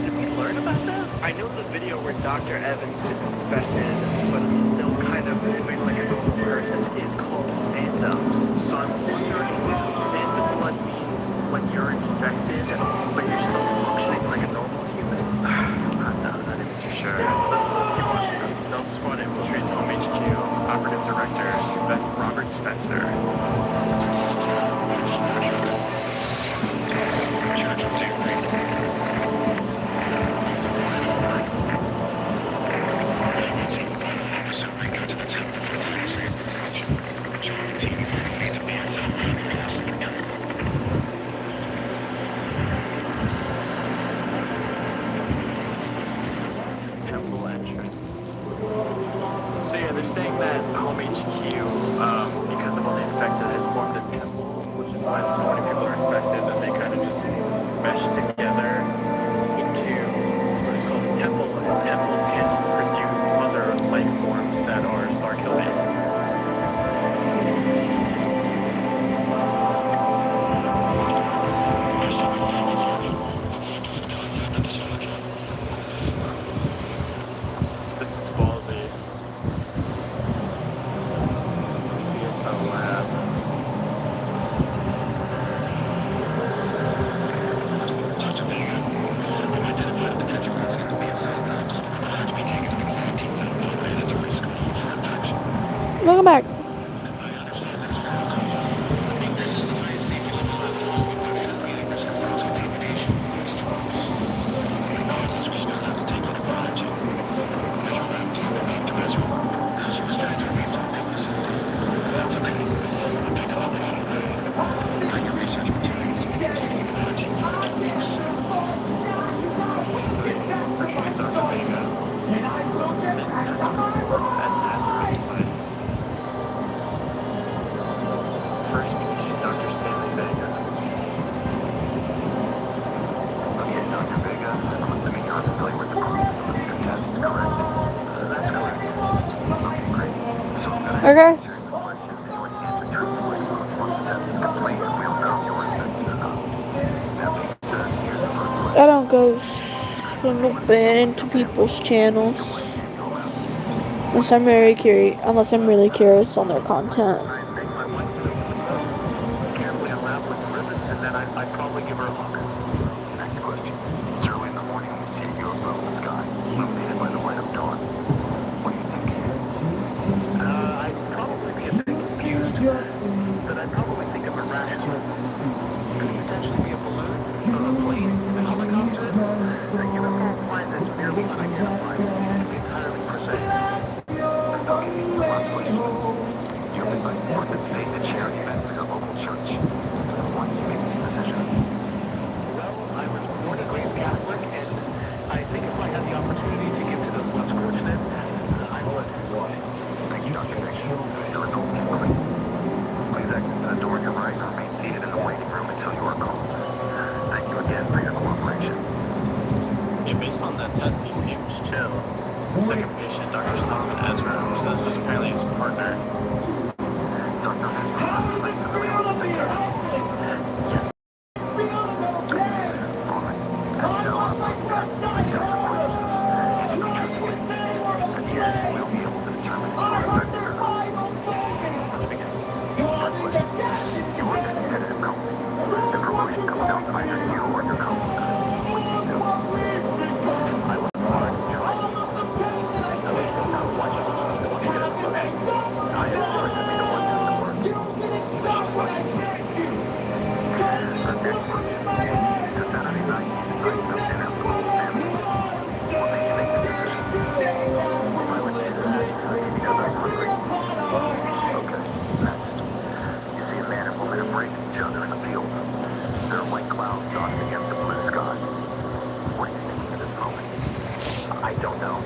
Did we learn about that? I know the video where Dr. Evans is infected, but still kind of moving like a normal person is called phantoms. So I'm wondering, does phantom blood mean when you're infected, but you're still functioning like a normal human? Not even too sure. Let's keep watching. Delta Squad infiltrates home HQ. Operative Director Robert Spencer. Temple entrance. So yeah, they're saying that home HQ, because of all the infected, has formed a temple, which is why so many people are infected that they kind of just mesh together into what is called a temple, and temples can produce other life forms that are Starkill based. This is ballsy. ESL lab. Dr. Vega, we've identified potential risk in the BSL labs. Had to be taken to the quarantine zone and at the risk of for infection. Welcome back. I understand that is protocol. I think this is the highest safety level level. Unfortunately, the risk of cross-contamination is enormous. Regardless, we still have to take on a prodigy. Visual lab team remain to Ezra. Superstar remains on witness. That's okay. I'll pick up later. Bring your research materials and continue quarantine for 2 weeks. So they pressured Dr. Vega. Sent test report at Nazareth site. First patient, Dr. Stanley Vega. Okay, Dr. Vega, I'm assuming you're familiar with the process of your test, correct? That's correct. Okay, great. So I'm gonna Okay. answer the question in order to answer truthfully. Once the test is complete, we'll know you're infected or not. That being said, here's the first question. I don't go single bit into people's channels unless I'm really curious on their content. I think my wife would carefully unwrap with the ribbon, and then I'd probably give her a look. Next question. It's early in the morning when you see a UFO in the sky, illuminated by the light of dawn. What do you think? I'd probably be a bit confused, but I'd probably think of a rational. Could it potentially be a balloon, a plane, a helicopter? A UFO flight that's merely unidentified. It could be entirely precise. Okay, the last question. You've been invited to participate in a charity event for your local church. Why did you make this decision? Well, I was born a great Catholic, and I think if I had the opportunity to give to those less fortunate, I would. Thank you, Dr. Nick. Your results incoming. Please exit to the door on your right and remain seated in the waiting room until you are called. Thank you again for your cooperation. Yeah, based on that test, he seems chill. The second patient, Dr. Solomon Ezra, says was apparently his partner. Dr. Nick, are you familiar with the state of Yes. Fine. And now I'm not back to the questions. Answer truthfully. At the end, we'll be able to determine if you're infected or not. Let's begin. First question. You work at a tentative company. The promotion comes down to either you or your coworker. What do you do? I was part of trying. I was watching the promotion. I am going to be the one doing the work. The next question. It's a Saturday night. I moved in after the whole family. What made you make the decision? I would say that because I'm hungry. Okay, next. You see a man and woman embracing each other in a field. There are white clouds dotted against the blue sky. What are you thinking at this moment? I don't know.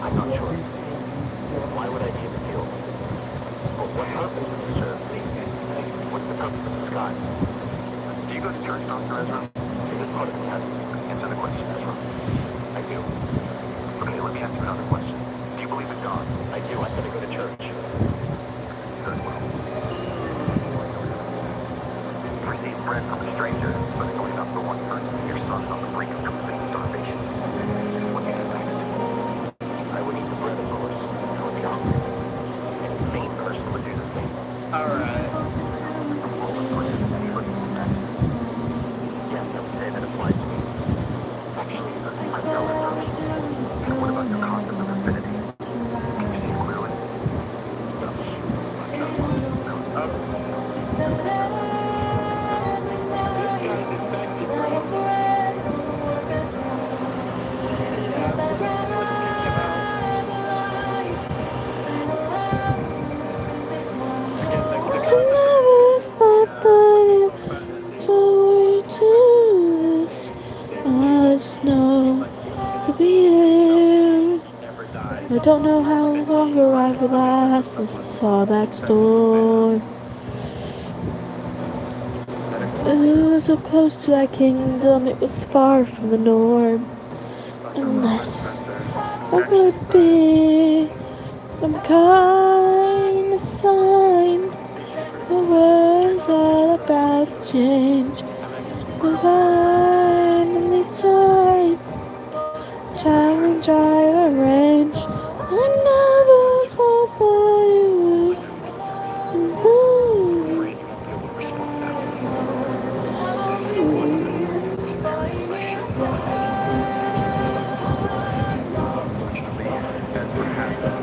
I'm not sure. Why would I be in the field? Well, what purpose does it serve me? What's the purpose of the sky? Do you go to church, Dr. Ezra? Is this part of the test? Answer the question, Ezra. I do. Okay, let me ask you another question. Do you believe in God? I do. I said I go to church. Very well. bread from a stranger, especially not the one person your son's on the brink of complete starvation. What do you do next? I would eat the bread, of course. I would be hungry. Any sane person would do the same. Alright. The rule is greater than anybody expects. Yes, I would say that applies to me. Actually, I think I'm no approach. And what about your concept of infinity? Can you see it clearly? No. This guy's infected, bro. Yeah, let's take him out. Again, the Never thought that it would to this. I just know to be there. Never dies. I don't know how longer I will last. This is all that storm. It was so close to our kingdom, it was far from the norm. Unless I would be some kind of sign. The world's all about to change. Finally time. Challenge I arrange. I never thought that it would. Afraid you won't be able to respond now. This wasn't an scenario I should have thought of. Unfortunately, that's what happened.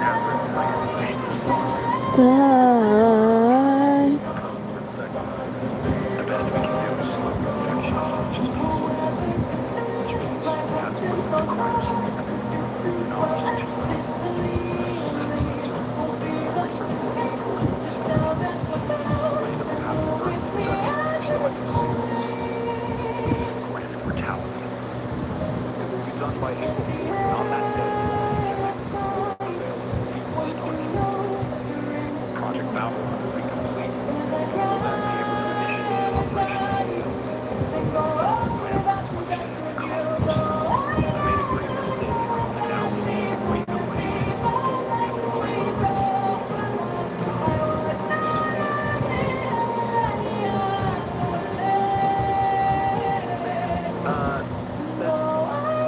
Nazareth site is pushed. Bye. The best we can do is slow the infection as much as possible. Which means we have to put the crime sleep. Knowledge is cheap. Listeners need to. Research is only important when we start. Many of them have reversed infections or selective series. Granted mortality. It will be done by April 4th, and on that day, Project Avalon will be complete. We will then be able to initiate Operation Angelica. I have learned to understand the cosmos. I made a great mistake, and now see the weight of my sins fall on me over my ignorance.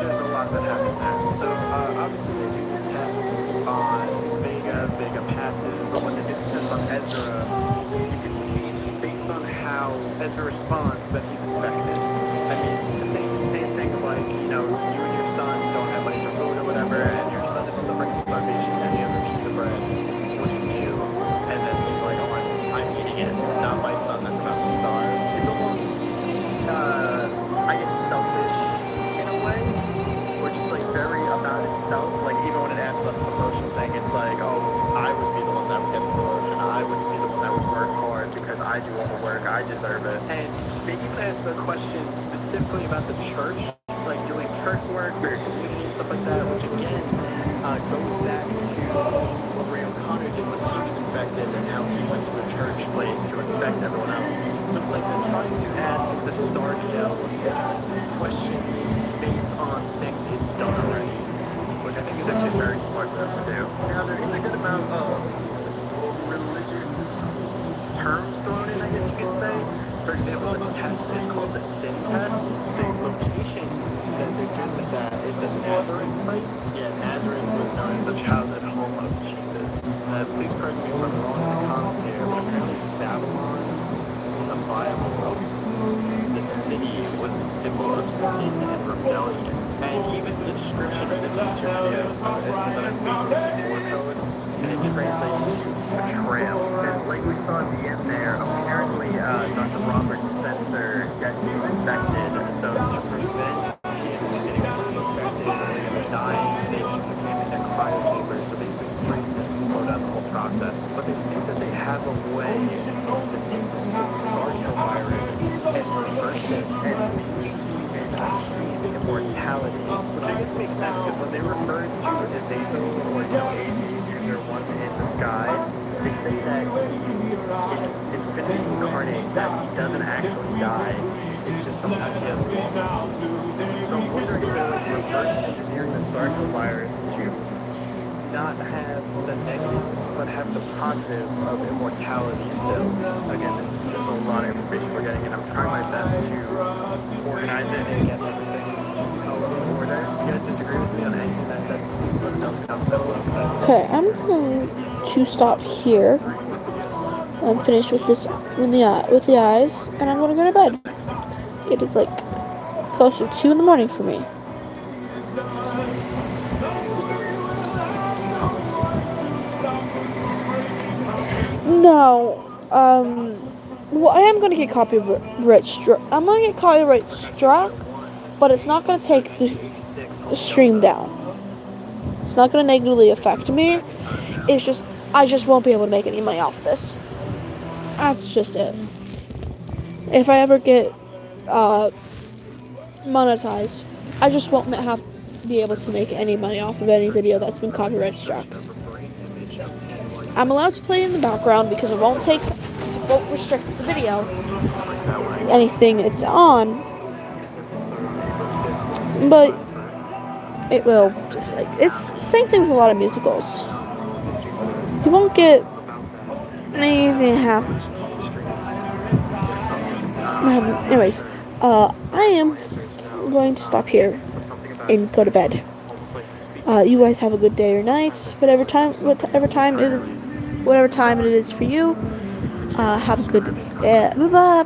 There's a lot that happened there. So, obviously they do the test on Vega passes, but when they did the test on Ezra, you can see just based on how Ezra responds that he's infected. I mean, saying things like, you know, you and your son don't have money for food or whatever, and your son is on the brink of starvation, and you have a piece of bread. What do you do? And then he's like, oh, I'm eating it, not my son that's about to starve. It's almost, I guess, selfish in a way, or just like very about itself. Like even when it asks about the promotion thing, it's like, oh, I would be the one that would get the promotion. I would be the one that would work hard because I do all the work. I deserve it. And they even asked a question specifically about the church, like doing church work for your community and stuff like that, which again goes back to what Ray Okconor did when he was infected and how he went to a church place to infect everyone else. So it's like they're trying to ask the Starfield questions based on things it's done already, which I think is actually very smart for them to do. Now there is a good amount of religious terms thrown in, I guess you could say. For example, the test is called the sin test. The location that they're doing this at is the Nazareth site. Yeah, Nazareth was known as the childhood home of Jesus. Please correct me if I'm wrong in the comments here, but apparently Avalon in the Bible, the city was a symbol of sin and rebellion. And even the description of this YouTube video is another base 64 code, and it translates to betrayal. And like we saw at the end there, apparently Dr. Robert Spencer gets infected, so to prevent him from getting fully infected or even dying, they just put him in a cryo chamber, so basically freeze him to slow down the whole process. But they think that they have a way to take the Starfield virus and reverse it and even achieve immortality, which I guess makes sense because when they refer to Azazel or A001 in the sky, they say that he's infinity incarnate, that he doesn't actually die. It's just sometimes he has lungs. So I'm wondering if they're like reverse engineering the Starfield virus to not have the negatives, but have the positive of immortality still. Again, this is a lot of information we're getting, and I'm trying my best to organize it and get everything in order. If you guys disagree with me on anything that I said, please let me know in the comments down below. Okay, I'm going to stop here. I'm finished with this with the eyes, and I'm gonna go to bed. It is like close to 2 in the morning for me. No, well, I am gonna get copyright struck. I'm gonna get copyright struck, but it's not gonna take the stream down. It's not gonna negatively affect me. It's just I just won't be able to make any money off of this. That's just it. If I ever get monetized, I just won't be able to make any money off of any video that's been copyright struck. I'm allowed to play in the background because it won't restrict the video. Anything it's on, but it will just like it's the same thing with a lot of musicals. You won't get anything happen. Anyways, I am going to stop here and go to bed. You guys have a good day or night, whatever time it is for you. Have a good bye bye.